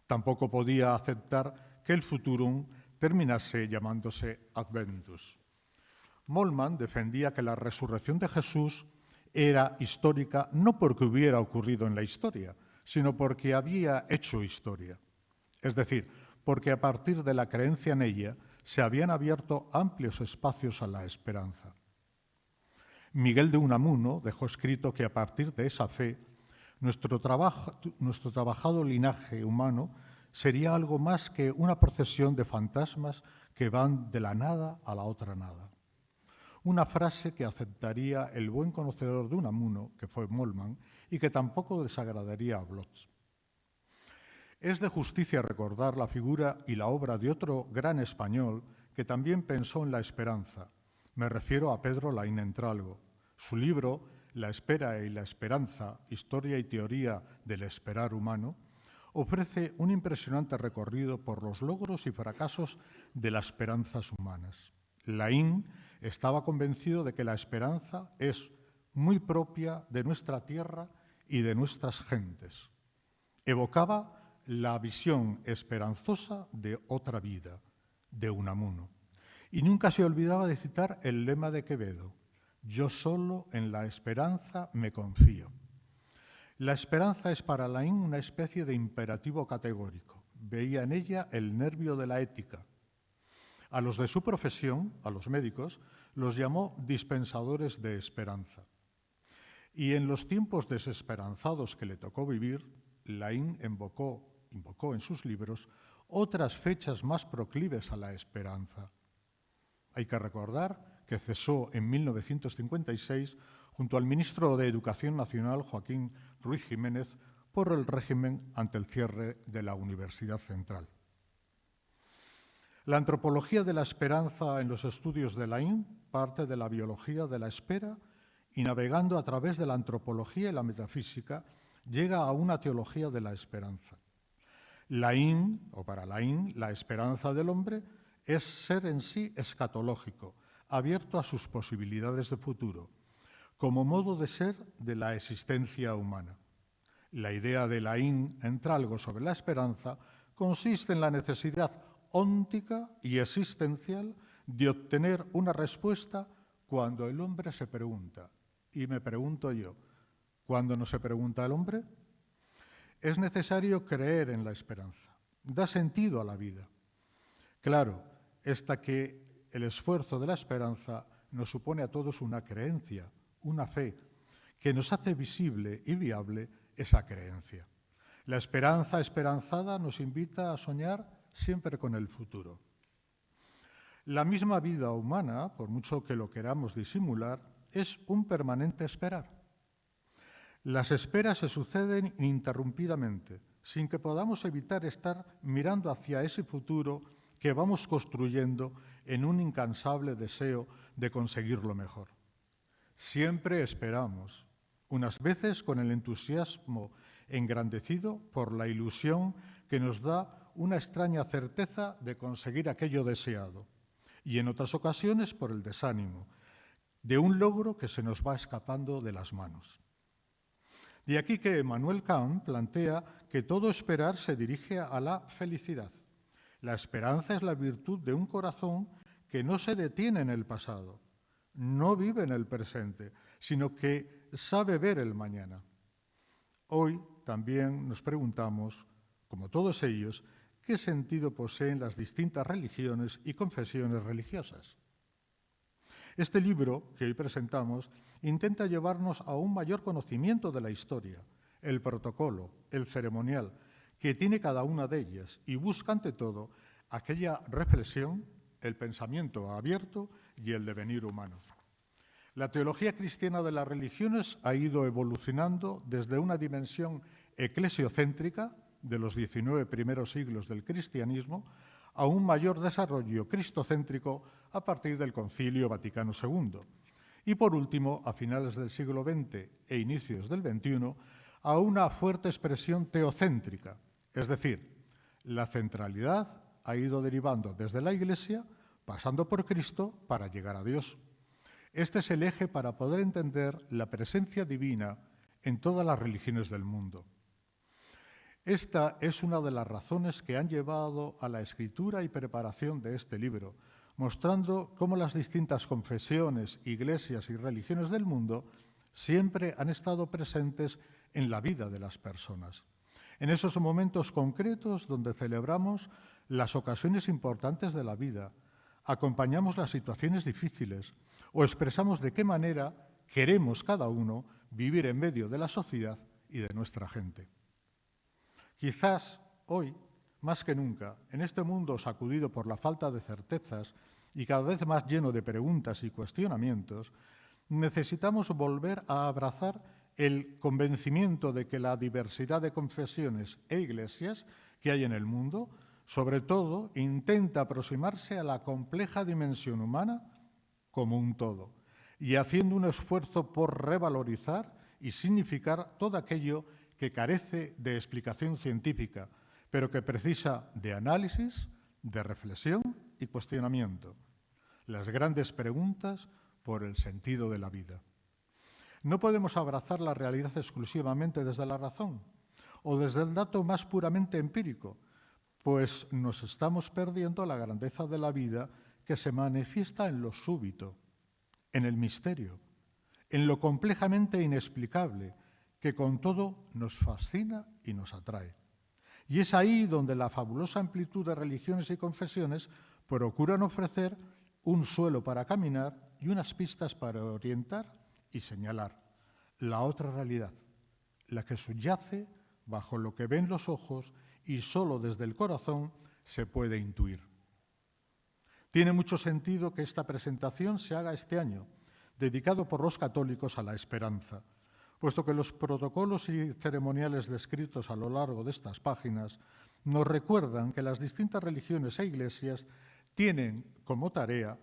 Speaker 4: Tampoco podía aceptar que el futurum terminase llamándose Adventus. Moltmann defendía que la resurrección de Jesús era histórica no porque hubiera ocurrido en la historia, sino porque había hecho historia. Es decir, porque a partir de la creencia en ella se habían abierto amplios espacios a la esperanza. Miguel de Unamuno dejó escrito que a partir de esa fe, nuestro trabajado linaje humano sería algo más que una procesión de fantasmas que van de la nada a la otra nada. Una frase que aceptaría el buen conocedor de Unamuno, que fue Moltmann, y que tampoco desagradaría a Bloch. Es de justicia recordar la figura y la obra de otro gran español que también pensó en la esperanza. Me refiero a Pedro Laín Entralgo. Su libro, La espera y la esperanza, historia y teoría del esperar humano, ofrece un impresionante recorrido por los logros y fracasos de las esperanzas humanas. Laín estaba convencido de que la esperanza es muy propia de nuestra tierra y de nuestras gentes. Evocaba la visión esperanzosa de otra vida, de Unamuno. Y nunca se olvidaba de citar el lema de Quevedo: yo solo en la esperanza me confío. La esperanza es para Laín una especie de imperativo categórico. Veía en ella el nervio de la ética. A los de su profesión, a los médicos, los llamó dispensadores de esperanza. Y en los tiempos desesperanzados que le tocó vivir, Laín invocó en sus libros otras fechas más proclives a la esperanza. Hay que recordar que cesó en 1956 junto al ministro de Educación Nacional, Joaquín Ruiz Jiménez, por el régimen ante el cierre de la Universidad Central. La antropología de la esperanza en los estudios de Laín parte de la biología de la espera y, navegando a través de la antropología y la metafísica, llega a una teología de la esperanza. Laín, o para Laín, la esperanza del hombre es ser en sí escatológico, abierto a sus posibilidades de futuro, como modo de ser de la existencia humana. La idea de Laín Entralgo sobre la esperanza consiste en la necesidad óntica y existencial de obtener una respuesta cuando el hombre se pregunta. Y me pregunto yo, ¿cuándo no se pregunta el hombre? Es necesario creer en la esperanza. Da sentido a la vida. Claro, está que el esfuerzo de la esperanza nos supone a todos una creencia, una fe, que nos hace visible y viable esa creencia. La esperanza esperanzada nos invita a soñar siempre con el futuro. La misma vida humana, por mucho que lo queramos disimular, es un permanente esperar. Las esperas se suceden ininterrumpidamente, sin que podamos evitar estar mirando hacia ese futuro que vamos construyendo en un incansable deseo de conseguirlo mejor. Siempre esperamos, unas veces con el entusiasmo engrandecido por la ilusión que nos da una extraña certeza de conseguir aquello deseado, y en otras ocasiones por el desánimo, de un logro que se nos va escapando de las manos. De aquí que Emmanuel Kant plantea que todo esperar se dirige a la felicidad. La esperanza es la virtud de un corazón que no se detiene en el pasado, no vive en el presente, sino que sabe ver el mañana. Hoy también nos preguntamos, como todos ellos, ¿qué sentido poseen las distintas religiones y confesiones religiosas? Este libro que hoy presentamos intenta llevarnos a un mayor conocimiento de la historia, el protocolo, el ceremonial, que tiene cada una de ellas y busca ante todo aquella reflexión, el pensamiento abierto y el devenir humano. La teología cristiana de las religiones ha ido evolucionando desde una dimensión eclesiocéntrica de los 19 primeros siglos del cristianismo a un mayor desarrollo cristocéntrico a partir del Concilio Vaticano II. Y por último, a finales del siglo XX e inicios del XXI, a una fuerte expresión teocéntrica, es decir, la centralidad ha ido derivando desde la Iglesia, pasando por Cristo para llegar a Dios. Este es el eje para poder entender la presencia divina en todas las religiones del mundo. Esta es una de las razones que han llevado a la escritura y preparación de este libro, mostrando cómo las distintas confesiones, iglesias y religiones del mundo siempre han estado presentes en la vida de las personas. En esos momentos concretos donde celebramos las ocasiones importantes de la vida, acompañamos las situaciones difíciles o expresamos de qué manera queremos cada uno vivir en medio de la sociedad y de nuestra gente. Quizás hoy, más que nunca, en este mundo sacudido por la falta de certezas y cada vez más lleno de preguntas y cuestionamientos, necesitamos volver a abrazar el convencimiento de que la diversidad de confesiones e iglesias que hay en el mundo, sobre todo, intenta aproximarse a la compleja dimensión humana como un todo, y haciendo un esfuerzo por revalorizar y significar todo aquello que carece de explicación científica, pero que precisa de análisis, de reflexión y cuestionamiento. Las grandes preguntas por el sentido de la vida. No podemos abrazar la realidad exclusivamente desde la razón o desde el dato más puramente empírico, pues nos estamos perdiendo la grandeza de la vida que se manifiesta en lo súbito, en el misterio, en lo complejamente inexplicable, que con todo nos fascina y nos atrae. Y es ahí donde la fabulosa amplitud de religiones y confesiones procuran ofrecer un suelo para caminar y unas pistas para orientar y señalar la otra realidad, la que subyace bajo lo que ven los ojos y solo desde el corazón se puede intuir. Tiene mucho sentido que esta presentación se haga este año, dedicado por los católicos a la esperanza, puesto que los protocolos y ceremoniales descritos a lo largo de estas páginas nos recuerdan que las distintas religiones e iglesias tienen como tarea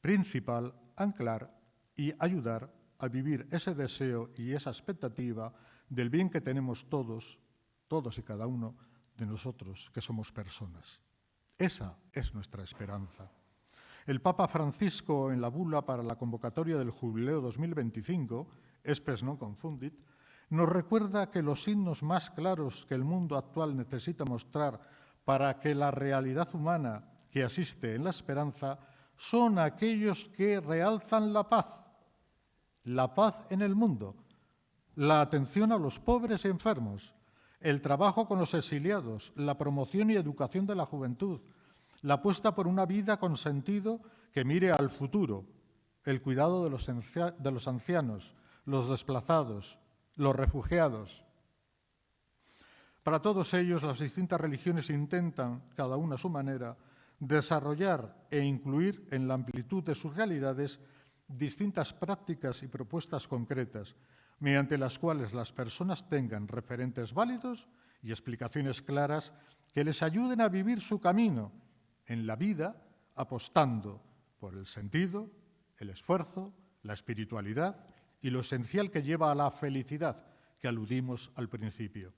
Speaker 4: principal anclar y ayudar a vivir ese deseo y esa expectativa del bien que tenemos todos y cada uno de nosotros, que somos personas. Esa es nuestra esperanza. El Papa Francisco, en la bula para la convocatoria del Jubileo 2025, Spes non confundit, nos recuerda que los signos más claros que el mundo actual necesita mostrar para que la realidad humana que asiste en la esperanza son aquellos que realzan la paz en el mundo, la atención a los pobres y enfermos, el trabajo con los exiliados, la promoción y educación de la juventud, la apuesta por una vida con sentido que mire al futuro, el cuidado de los ancianos, los desplazados, los refugiados. Para todos ellos, las distintas religiones intentan, cada una a su manera, desarrollar e incluir en la amplitud de sus realidades distintas prácticas y propuestas concretas, mediante las cuales las personas tengan referentes válidos y explicaciones claras que les ayuden a vivir su camino en la vida, apostando por el sentido, el esfuerzo, la espiritualidad y lo esencial que lleva a la felicidad, que aludimos al principio.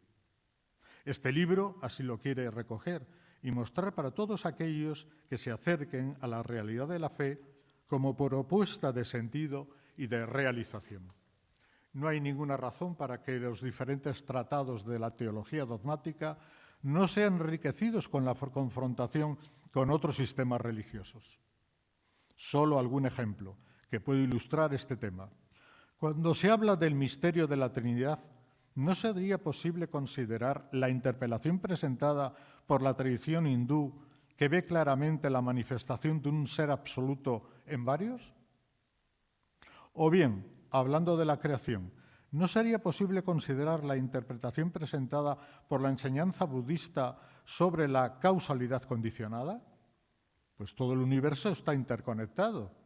Speaker 4: Este libro así lo quiere recoger y mostrar para todos aquellos que se acerquen a la realidad de la fe como propuesta de sentido y de realización. No hay ninguna razón para que los diferentes tratados de la teología dogmática no sean enriquecidos con la confrontación con otros sistemas religiosos. Solo algún ejemplo que puede ilustrar este tema. Cuando se habla del misterio de la Trinidad, ¿no sería posible considerar la interpelación presentada por la tradición hindú que ve claramente la manifestación de un ser absoluto en varios? O bien, hablando de la creación, ¿no sería posible considerar la interpretación presentada por la enseñanza budista sobre la causalidad condicionada? Pues todo el universo está interconectado.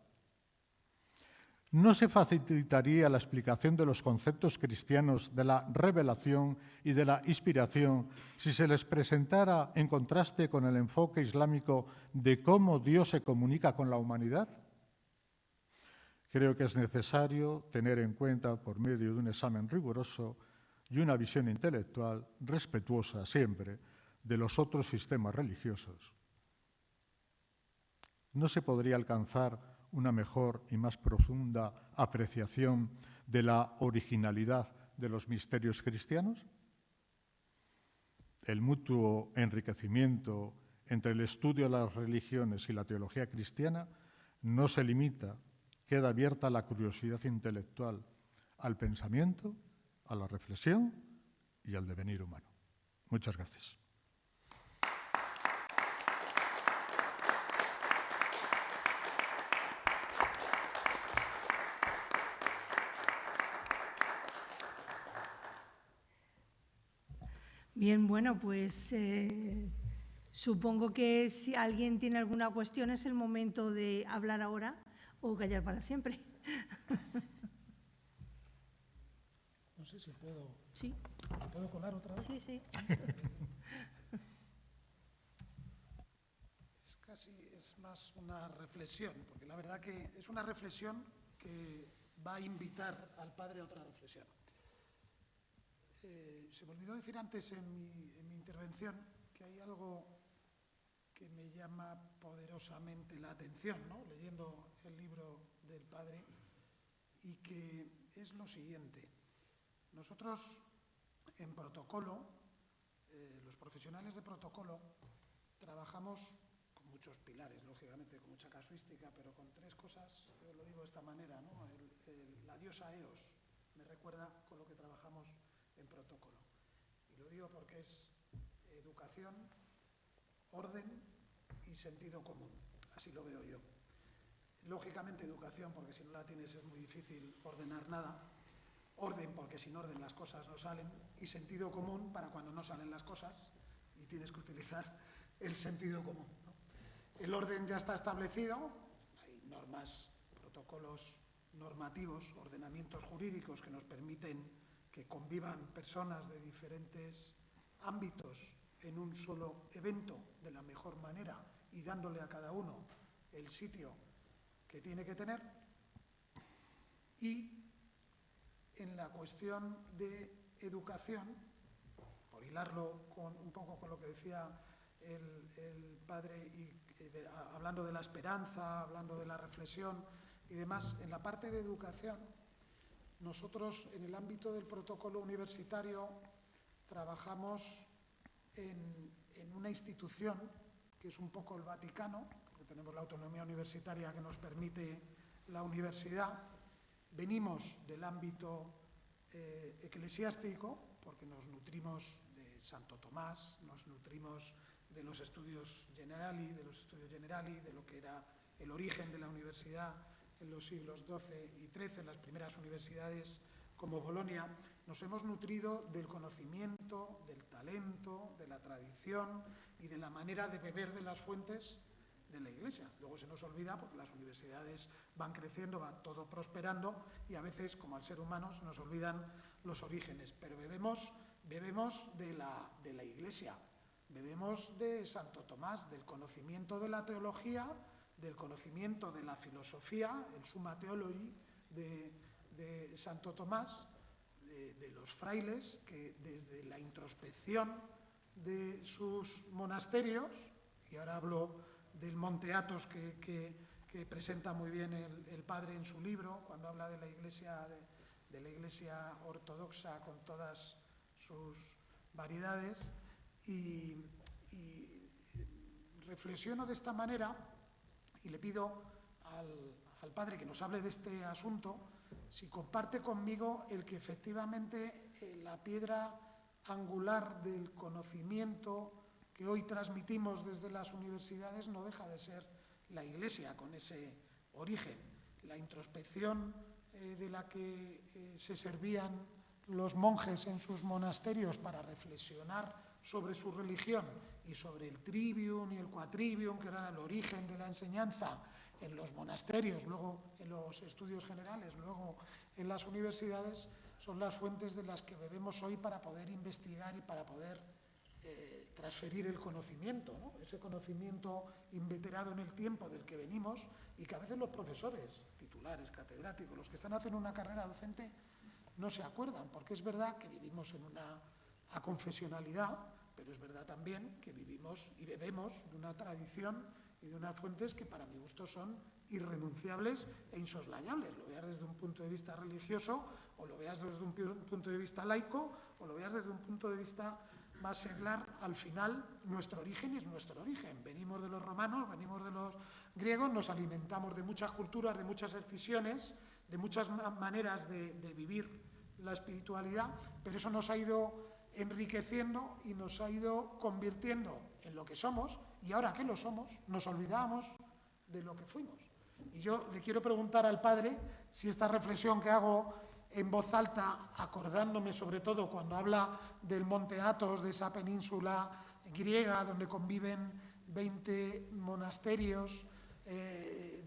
Speaker 4: ¿No se facilitaría la explicación de los conceptos cristianos de la revelación y de la inspiración si se les presentara en contraste con el enfoque islámico de cómo Dios se comunica con la humanidad? Creo que es necesario tener en cuenta, por medio de un examen riguroso y una visión intelectual respetuosa siempre de los otros sistemas religiosos, ¿no se podría alcanzar una mejor y más profunda apreciación de la originalidad de los misterios cristianos? El mutuo enriquecimiento entre el estudio de las religiones y la teología cristiana no se limita, queda abierta a la curiosidad intelectual, al pensamiento, a la reflexión y al devenir humano. Muchas gracias.
Speaker 1: Bien, bueno, pues supongo que si alguien tiene alguna cuestión es el momento de hablar ahora o callar para siempre.
Speaker 2: No sé si puedo...
Speaker 1: Sí.
Speaker 2: ¿Me puedo colar otra vez?
Speaker 1: Sí, sí.
Speaker 2: Es más una reflexión, porque la verdad que es una reflexión que va a invitar al padre a otra reflexión. Se me olvidó decir antes en mi intervención que hay algo que me llama poderosamente la atención, ¿no?, leyendo el libro del padre, y que es lo siguiente. Nosotros en protocolo, los profesionales de protocolo, trabajamos con muchos pilares, lógicamente, con mucha casuística, pero con tres cosas, yo lo digo de esta manera, ¿no? La diosa Eos me recuerda con lo que trabajamos en protocolo. Y lo digo porque es educación, orden y sentido común. Así lo veo yo. Lógicamente educación, porque si no la tienes es muy difícil ordenar nada. Orden, porque sin orden las cosas no salen. Y sentido común para cuando no salen las cosas y tienes que utilizar el sentido común, ¿no? El orden ya está establecido. Hay normas, protocolos normativos, ordenamientos jurídicos que nos permiten que convivan personas de diferentes ámbitos en un solo evento de la mejor manera y dándole a cada uno el sitio que tiene que tener. Y en la cuestión de educación, por hilarlo un poco con lo que decía el padre, hablando de la esperanza, hablando de la reflexión y demás, en la parte de educación, nosotros en el ámbito del protocolo universitario trabajamos en una institución que es un poco el Vaticano, porque tenemos la autonomía universitaria que nos permite la universidad. Venimos del ámbito eclesiástico, porque nos nutrimos de Santo Tomás, nos nutrimos de los estudios generali, de lo que era el origen de la universidad en los siglos XII y XIII, las primeras universidades como Bolonia. Nos hemos nutrido del conocimiento, del talento, de la tradición y de la manera de beber de las fuentes de la Iglesia. Luego se nos olvida porque las universidades van creciendo, va todo prosperando y a veces, como al ser humano, se nos olvidan los orígenes. Pero bebemos de la Iglesia, bebemos de Santo Tomás, del conocimiento de la teología, del conocimiento de la filosofía, el Summa Theologiae de Santo Tomás, de los frailes que desde la introspección de sus monasterios, y ahora hablo del Monte Athos que presenta muy bien el padre en su libro, cuando habla de la Iglesia, de la Iglesia ortodoxa con todas sus variedades, y reflexiono de esta manera y le pido al padre que nos hable de este asunto, si comparte conmigo el que efectivamente la piedra angular del conocimiento que hoy transmitimos desde las universidades no deja de ser la Iglesia, con ese origen, la introspección de la que se servían los monjes en sus monasterios para reflexionar sobre su religión y sobre el trivium y el quadrivium, que eran el origen de la enseñanza en los monasterios, luego en los estudios generales, luego en las universidades, son las fuentes de las que bebemos hoy para poder investigar y para poder transferir el conocimiento, ¿no? Ese conocimiento inveterado en el tiempo del que venimos y que a veces los profesores, titulares, catedráticos, los que están haciendo una carrera docente, no se acuerdan, porque es verdad que vivimos en una aconfesionalidad, pero es verdad también que vivimos y bebemos de una tradición y de unas fuentes que para mi gusto son irrenunciables e insoslayables. Lo veas desde un punto de vista religioso, o lo veas desde un punto de vista laico, o lo veas desde un punto de vista más seglar. Al final, nuestro origen es nuestro origen. Venimos de los romanos, venimos de los griegos, nos alimentamos de muchas culturas, de muchas excisiones, de muchas maneras de vivir la espiritualidad, pero eso nos ha ido enriqueciendo y nos ha ido convirtiendo en lo que somos, y ahora que lo somos, nos olvidamos de lo que fuimos. Y yo le quiero preguntar al padre si esta reflexión que hago en voz alta, acordándome sobre todo cuando habla del Monte Athos, de esa península griega donde conviven 20 monasterios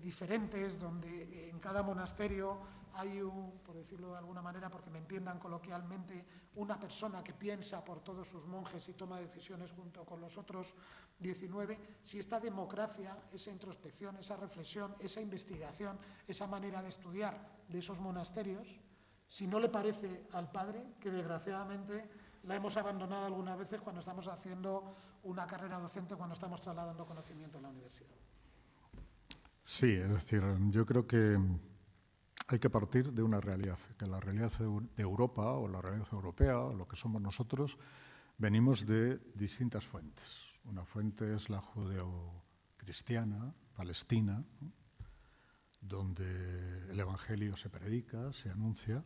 Speaker 2: diferentes, donde en cada monasterio hay por decirlo de alguna manera, porque me entiendan coloquialmente, una persona que piensa por todos sus monjes y toma decisiones junto con los otros 19, si esta democracia, esa introspección, esa reflexión, esa investigación, esa manera de estudiar de esos monasterios, si no le parece al padre que desgraciadamente la hemos abandonado algunas veces cuando estamos haciendo una carrera docente, cuando estamos trasladando conocimiento en la universidad.
Speaker 4: Sí, es decir, yo creo que hay que partir de una realidad, que la realidad de Europa o la realidad europea, o lo que somos nosotros, venimos de distintas fuentes. Una fuente es la judeocristiana, palestina, ¿no?, donde el Evangelio se predica, se anuncia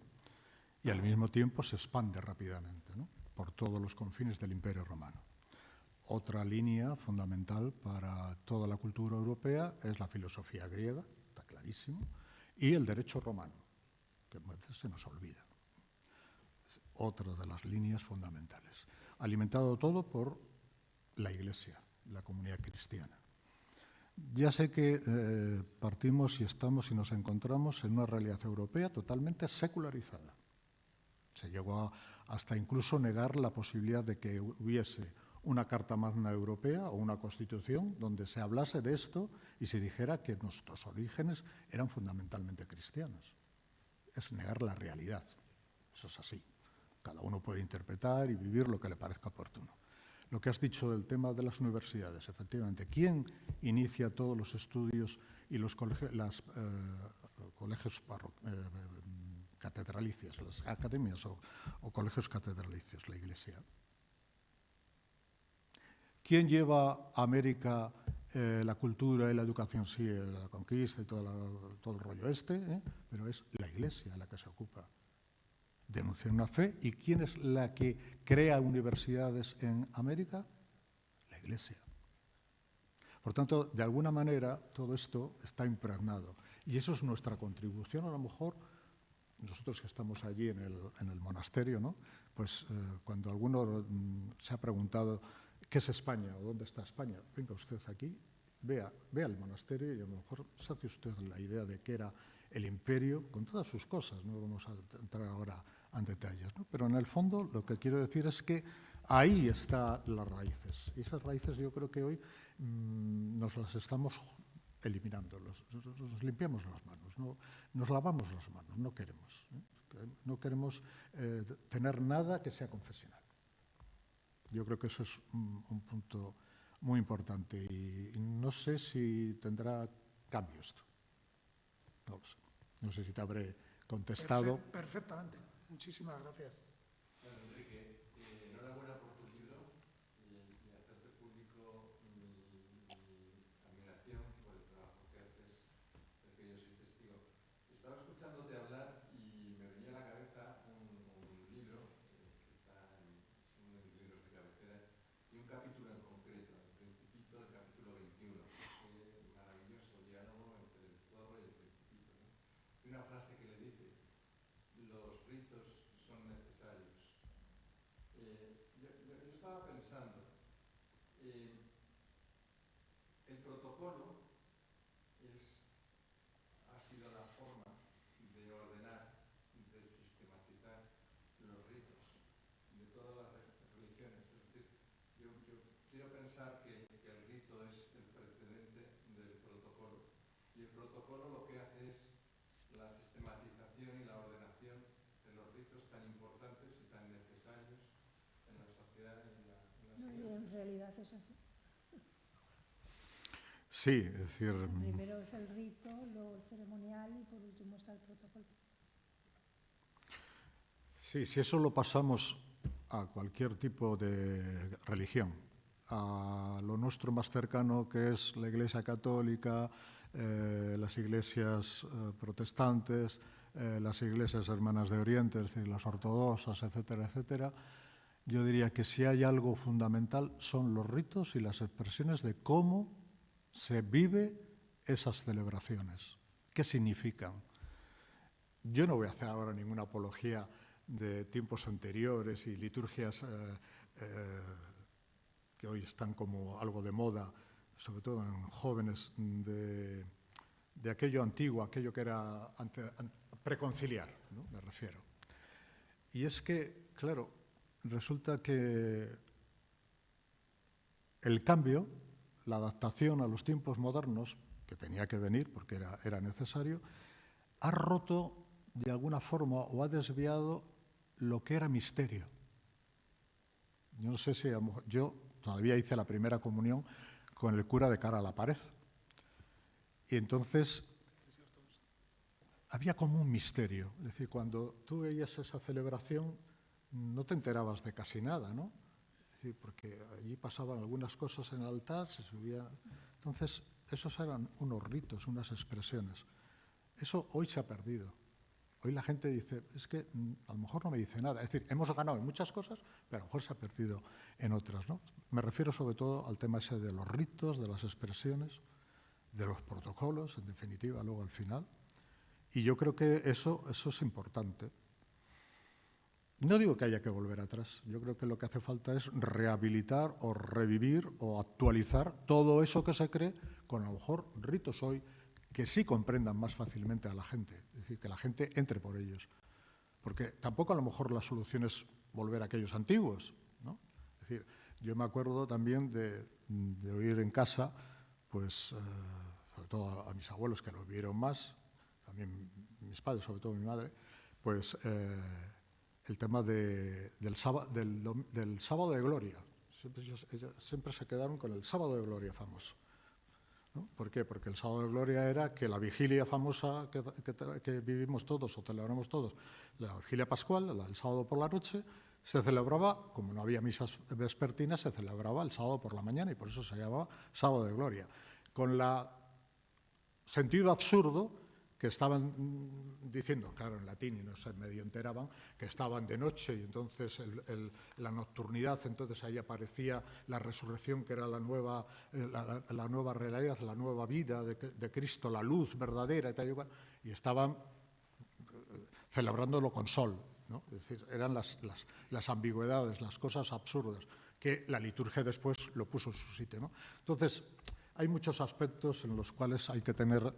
Speaker 4: y al mismo tiempo se expande rápidamente, ¿no?, por todos los confines del Imperio Romano. Otra línea fundamental para toda la cultura europea es la filosofía griega, está clarísimo, y el derecho romano, que a veces se nos olvida. Es otra de las líneas fundamentales. Alimentado todo por la Iglesia, la comunidad cristiana. Ya sé que partimos y estamos y nos encontramos en una realidad europea totalmente secularizada. Se llegó hasta incluso negar la posibilidad de que hubiese una Carta Magna Europea o una Constitución donde se hablase de esto y se dijera que nuestros orígenes eran fundamentalmente cristianos. Es negar la realidad. Eso es así. Cada uno puede interpretar y vivir lo que le parezca oportuno. Lo que has dicho del tema de las universidades, efectivamente, ¿quién inicia todos los estudios y los colegios, catedralicios, las academias o colegios catedralicios? La Iglesia. ¿Quién lleva a América la cultura y la educación? Sí, la conquista y todo el rollo pero es la Iglesia la que se ocupa denuncian una fe. ¿Y quién es la que crea universidades en América? La Iglesia. Por tanto, de alguna manera, todo esto está impregnado. Y eso es nuestra contribución, a lo mejor, nosotros que estamos allí en el monasterio, ¿no? Pues cuando alguno se ha preguntado qué es España o dónde está España, venga usted aquí, vea el monasterio y a lo mejor se hace usted la idea de qué era el imperio, con todas sus cosas, no vamos a entrar ahora en detalles, ¿no? Pero en el fondo lo que quiero decir es que ahí están las raíces. Y esas raíces yo creo que hoy nos las estamos eliminando, nos limpiamos las manos, ¿no? Nos lavamos las manos, no queremos. No queremos tener nada que sea confesional. Yo creo que eso es un punto muy importante y no sé si tendrá cambio esto. No lo sé. No sé si te habré contestado.
Speaker 2: Perfectamente. Muchísimas gracias.
Speaker 3: Bueno, Enrique, enhorabuena por tu libro y hacerte público mi admiración por el trabajo que haces, del que yo soy testigo. Estaba escuchándote hablar y me venía a la cabeza un libro que está en uno de mis libros de cabecera y un capítulo en concreto, el Principito, el capítulo 21, maravilloso diálogo entre el zorro y el Principito, ¿no? Y una frase que le dice: los ritos son necesarios. Yo estaba pensando, el protocolo ha sido la forma de ordenar, de sistematizar los ritos de todas las religiones. Es decir, yo quiero pensar que el rito es el precedente del protocolo. Y el protocolo lo que hace es la sistematización y la ordenación de los ritos tan importantes y tan necesarios en la sociedad y en las iglesias.
Speaker 1: En realidad es así.
Speaker 4: Sí, es decir...
Speaker 1: Primero es el rito, luego el ceremonial y por último está el protocolo.
Speaker 4: Sí, si eso lo pasamos a cualquier tipo de religión, a lo nuestro más cercano que es la Iglesia Católica, las iglesias protestantes, las iglesias hermanas de Oriente, es decir, las ortodoxas, etcétera, etcétera, yo diría que si hay algo fundamental son los ritos y las expresiones de cómo se vive esas celebraciones. ¿Qué significan? Yo no voy a hacer ahora ninguna apología de tiempos anteriores y liturgias que hoy están como algo de moda, sobre todo en jóvenes, de aquello antiguo, aquello que era preconciliar, ¿no? Me refiero. Y es que, claro, resulta que el cambio, la adaptación a los tiempos modernos, que tenía que venir porque era necesario, ha roto de alguna forma o ha desviado lo que era misterio. Yo no sé si yo todavía hice la primera comunión con el cura de cara a la pared. Y entonces había como un misterio. Es decir, cuando tú veías esa celebración no te enterabas de casi nada, ¿no? Es decir, porque allí pasaban algunas cosas en el altar, se subía... Entonces, esos eran unos ritos, unas expresiones. Eso hoy se ha perdido. Hoy la gente dice, es que a lo mejor no me dice nada. Es decir, hemos ganado en muchas cosas, pero a lo mejor se ha perdido en otras, ¿no? Me refiero sobre todo al tema ese de los ritos, de las expresiones, de los protocolos, en definitiva, luego al final. Y yo creo que eso es importante. No digo que haya que volver atrás. Yo creo que lo que hace falta es rehabilitar o revivir o actualizar todo eso que se cree con a lo mejor ritos hoy que sí comprendan más fácilmente a la gente, es decir, que la gente entre por ellos. Porque tampoco a lo mejor la solución es volver a aquellos antiguos, ¿no? Es decir, yo me acuerdo también de oír en casa, pues, sobre todo a mis abuelos que lo vieron más, también mis padres, sobre todo mi madre, pues el tema del sábado de gloria. Siempre se quedaron con el sábado de gloria famoso, ¿no? ¿Por qué? Porque el sábado de gloria era que la vigilia famosa que vivimos todos o celebramos todos, la vigilia pascual, el sábado por la noche, se celebraba, como no había misas vespertinas, se celebraba el sábado por la mañana y por eso se llamaba sábado de gloria. Con el sentido absurdo que estaban diciendo, claro, en latín y no se medio enteraban, que estaban de noche y entonces la nocturnidad, entonces ahí aparecía la resurrección, que era la nueva realidad, la nueva vida de Cristo, la luz verdadera y tal y cual, y estaban celebrándolo con sol, ¿no? Es decir, eran las ambigüedades, las cosas absurdas, que la liturgia después lo puso en su sitio, ¿no? Entonces, hay muchos aspectos en los cuales hay que tener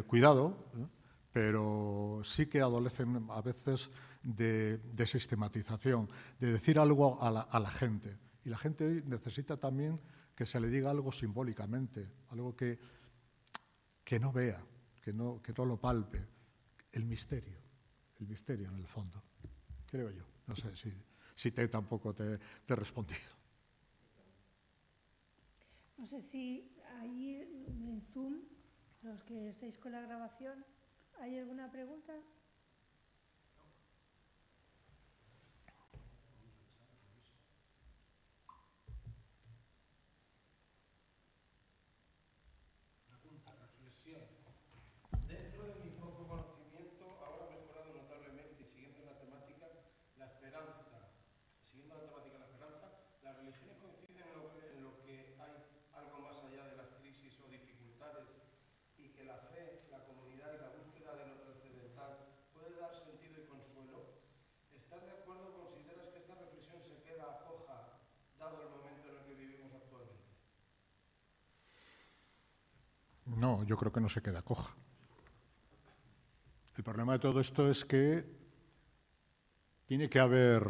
Speaker 4: cuidado, pero sí que adolecen a veces de sistematización, de decir algo a la gente. Y la gente hoy necesita también que se le diga algo simbólicamente, algo que no vea, que no lo palpe. El misterio en el fondo, creo yo. No sé si tampoco te he respondido.
Speaker 1: No sé si ahí en Zoom, los que estáis con la grabación, ¿hay alguna pregunta?
Speaker 5: Pregunta, reflexión. Dentro de mi poco conocimiento, ahora ha mejorado notablemente, siguiendo la temática, la esperanza. Siguiendo la temática de la esperanza, las religiones coinciden en lo que hay algo más allá de las crisis o dificultades y que la fe, la comunidad y la búsqueda de lo trascendental puede dar sentido y consuelo. ¿Estás de acuerdo o consideras que esta reflexión se queda coja dado el momento en el que vivimos actualmente?
Speaker 4: No, yo creo que no se queda coja. El problema de todo esto es que tiene que haber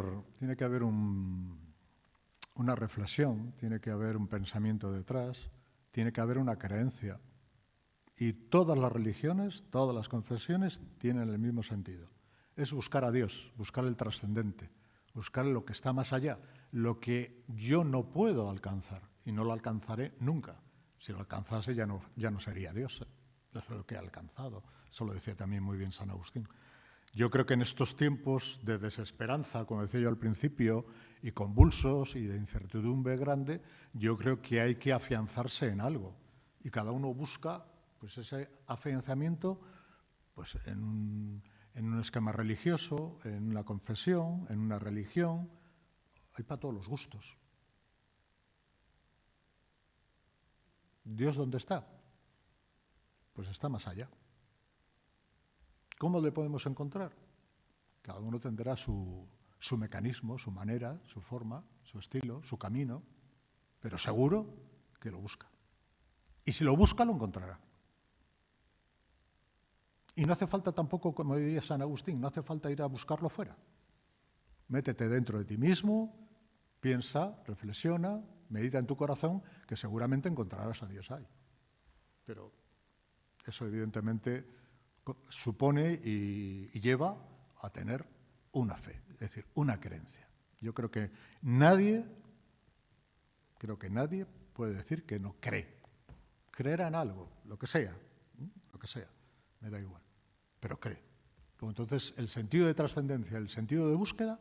Speaker 4: una reflexión, tiene que haber un pensamiento detrás, tiene que haber una creencia. Y todas las religiones, todas las confesiones tienen el mismo sentido. Es buscar a Dios, buscar el trascendente, buscar lo que está más allá, lo que yo no puedo alcanzar y no lo alcanzaré nunca. Si lo alcanzase ya no sería Dios. Eso es lo que he alcanzado. Eso lo decía también muy bien San Agustín. Yo creo que en estos tiempos de desesperanza, como decía yo al principio, y convulsos y de incertidumbre grande, yo creo que hay que afianzarse en algo. Y cada uno busca pues, ese afianzamiento pues, en un esquema religioso, en una confesión, en una religión. Hay para todos los gustos. ¿Dios dónde está? Pues está más allá. ¿Cómo le podemos encontrar? Cada uno tendrá su mecanismo, su manera, su forma, su estilo, su camino, pero seguro que lo busca. Y si lo busca, lo encontrará. Y no hace falta tampoco, como diría San Agustín, no hace falta ir a buscarlo fuera. Métete dentro de ti mismo, piensa, reflexiona, medita en tu corazón, que seguramente encontrarás a Dios ahí. Pero eso evidentemente supone y lleva a tener una fe, es decir, una creencia. Yo creo que nadie puede decir que no cree. Creerá en algo, lo que sea, me da igual, pero cree. Entonces, el sentido de trascendencia, el sentido de búsqueda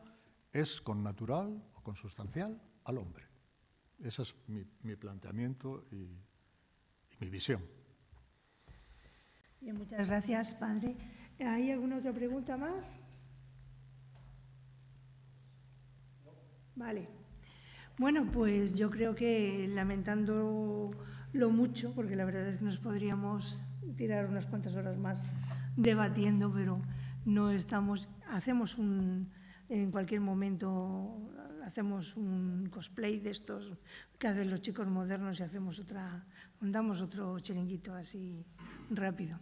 Speaker 4: es con natural o consustancial al hombre. Ese es mi planteamiento y mi visión.
Speaker 1: Bien, muchas gracias, padre. ¿Hay alguna otra pregunta más? Vale. Bueno, pues yo creo que lamentándolo mucho, porque la verdad es que nos podríamos tirar unas cuantas horas más debatiendo, pero no estamos, en cualquier momento hacemos un cosplay de estos que hacen los chicos modernos y montamos otro chiringuito así rápido.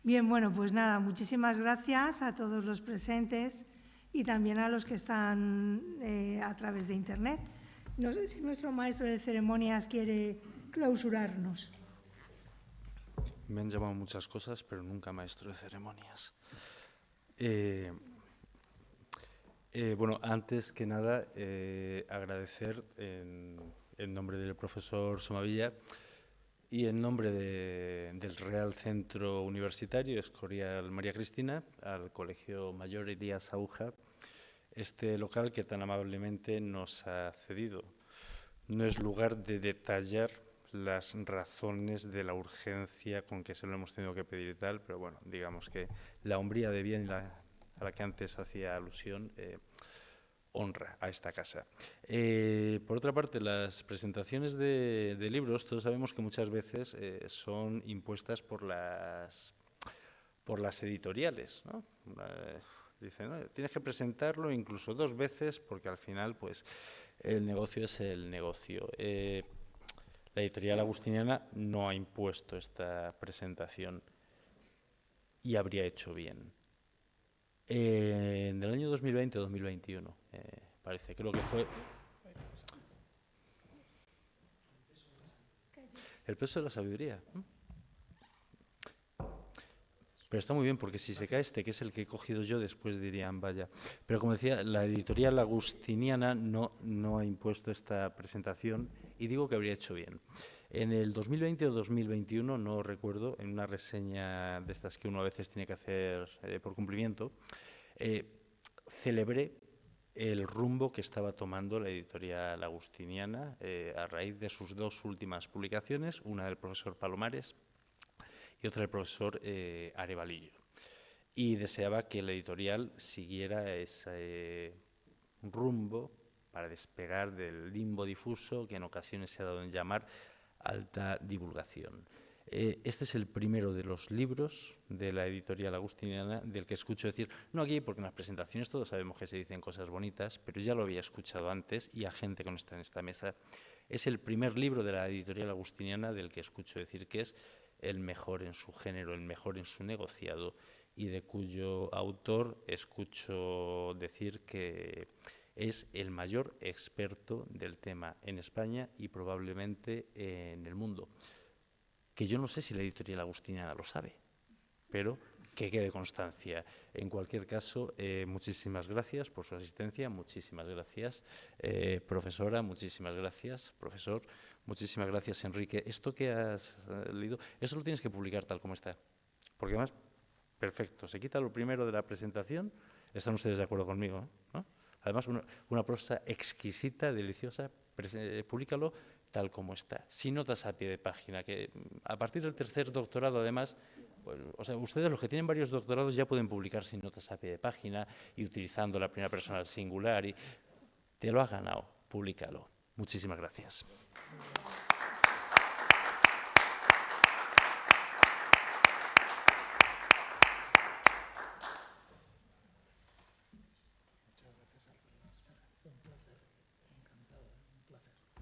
Speaker 1: Bien, bueno, pues nada, muchísimas gracias a todos los presentes y también a los que están a través de Internet. No sé si nuestro maestro de ceremonias quiere clausurarnos.
Speaker 3: Me han llamado muchas cosas, pero nunca maestro de ceremonias. Bueno, antes que nada, agradecer en nombre del profesor Somavilla y en nombre del Real Centro Universitario Escorial María Cristina, al Colegio Mayor Elías Aújar, este local que tan amablemente nos ha cedido. No es lugar de detallar las razones de la urgencia con que se lo hemos tenido que pedir y tal, pero bueno, digamos que la hombría de bien a la que antes hacía alusión honra a esta casa. Por otra parte, las presentaciones de libros, todos sabemos que muchas veces son impuestas por las editoriales, ¿no? Dicen, ¿no? Tienes que presentarlo incluso 2 veces porque al final pues el negocio es el negocio. La editorial agustiniana no ha impuesto esta presentación y habría hecho bien. En el año 2020 o 2021, parece, creo que fue el peso de la sabiduría. Pero está muy bien, porque si se cae este, que es el que he cogido yo, después dirían, vaya. Pero como decía, la editorial agustiniana no ha impuesto esta presentación y digo que habría hecho bien. En el 2020 o 2021, no recuerdo, en una reseña de estas que uno a veces tiene que hacer por cumplimiento, celebré el rumbo que estaba tomando la editorial agustiniana a raíz de sus 2 últimas publicaciones, una del profesor Palomares y otra del profesor Arevalillo. Y deseaba que la editorial siguiera ese rumbo para despegar del limbo difuso que en ocasiones se ha dado en llamar alta divulgación. Este es el primero de los libros de la editorial agustiniana del que escucho decir, no aquí, porque en las presentaciones todos sabemos que se dicen cosas bonitas, pero ya lo había escuchado antes y a gente que no está en esta mesa. Es el primer libro de la editorial agustiniana del que escucho decir que es el mejor en su género, el mejor en su negociado, y de cuyo autor escucho decir que es el mayor experto del tema en España y probablemente en el mundo. Que yo no sé si la editorial agustiniana lo sabe, pero que quede constancia. En cualquier caso, muchísimas gracias por su asistencia, muchísimas gracias, profesora, muchísimas gracias, profesor, muchísimas gracias, Enrique. Esto que has leído, eso lo tienes que publicar tal como está, porque además, perfecto, se quita lo primero de la presentación, están ustedes de acuerdo conmigo, ¿no? Además, una prosa exquisita, deliciosa, públicalo tal como está, sin notas a pie de página, que a partir del tercer doctorado, además, pues, o sea, ustedes los que tienen varios doctorados ya pueden publicar sin notas a pie de página y utilizando la primera persona al singular, y te lo has ganado, públicalo. Muchísimas gracias.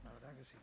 Speaker 2: La verdad que sí.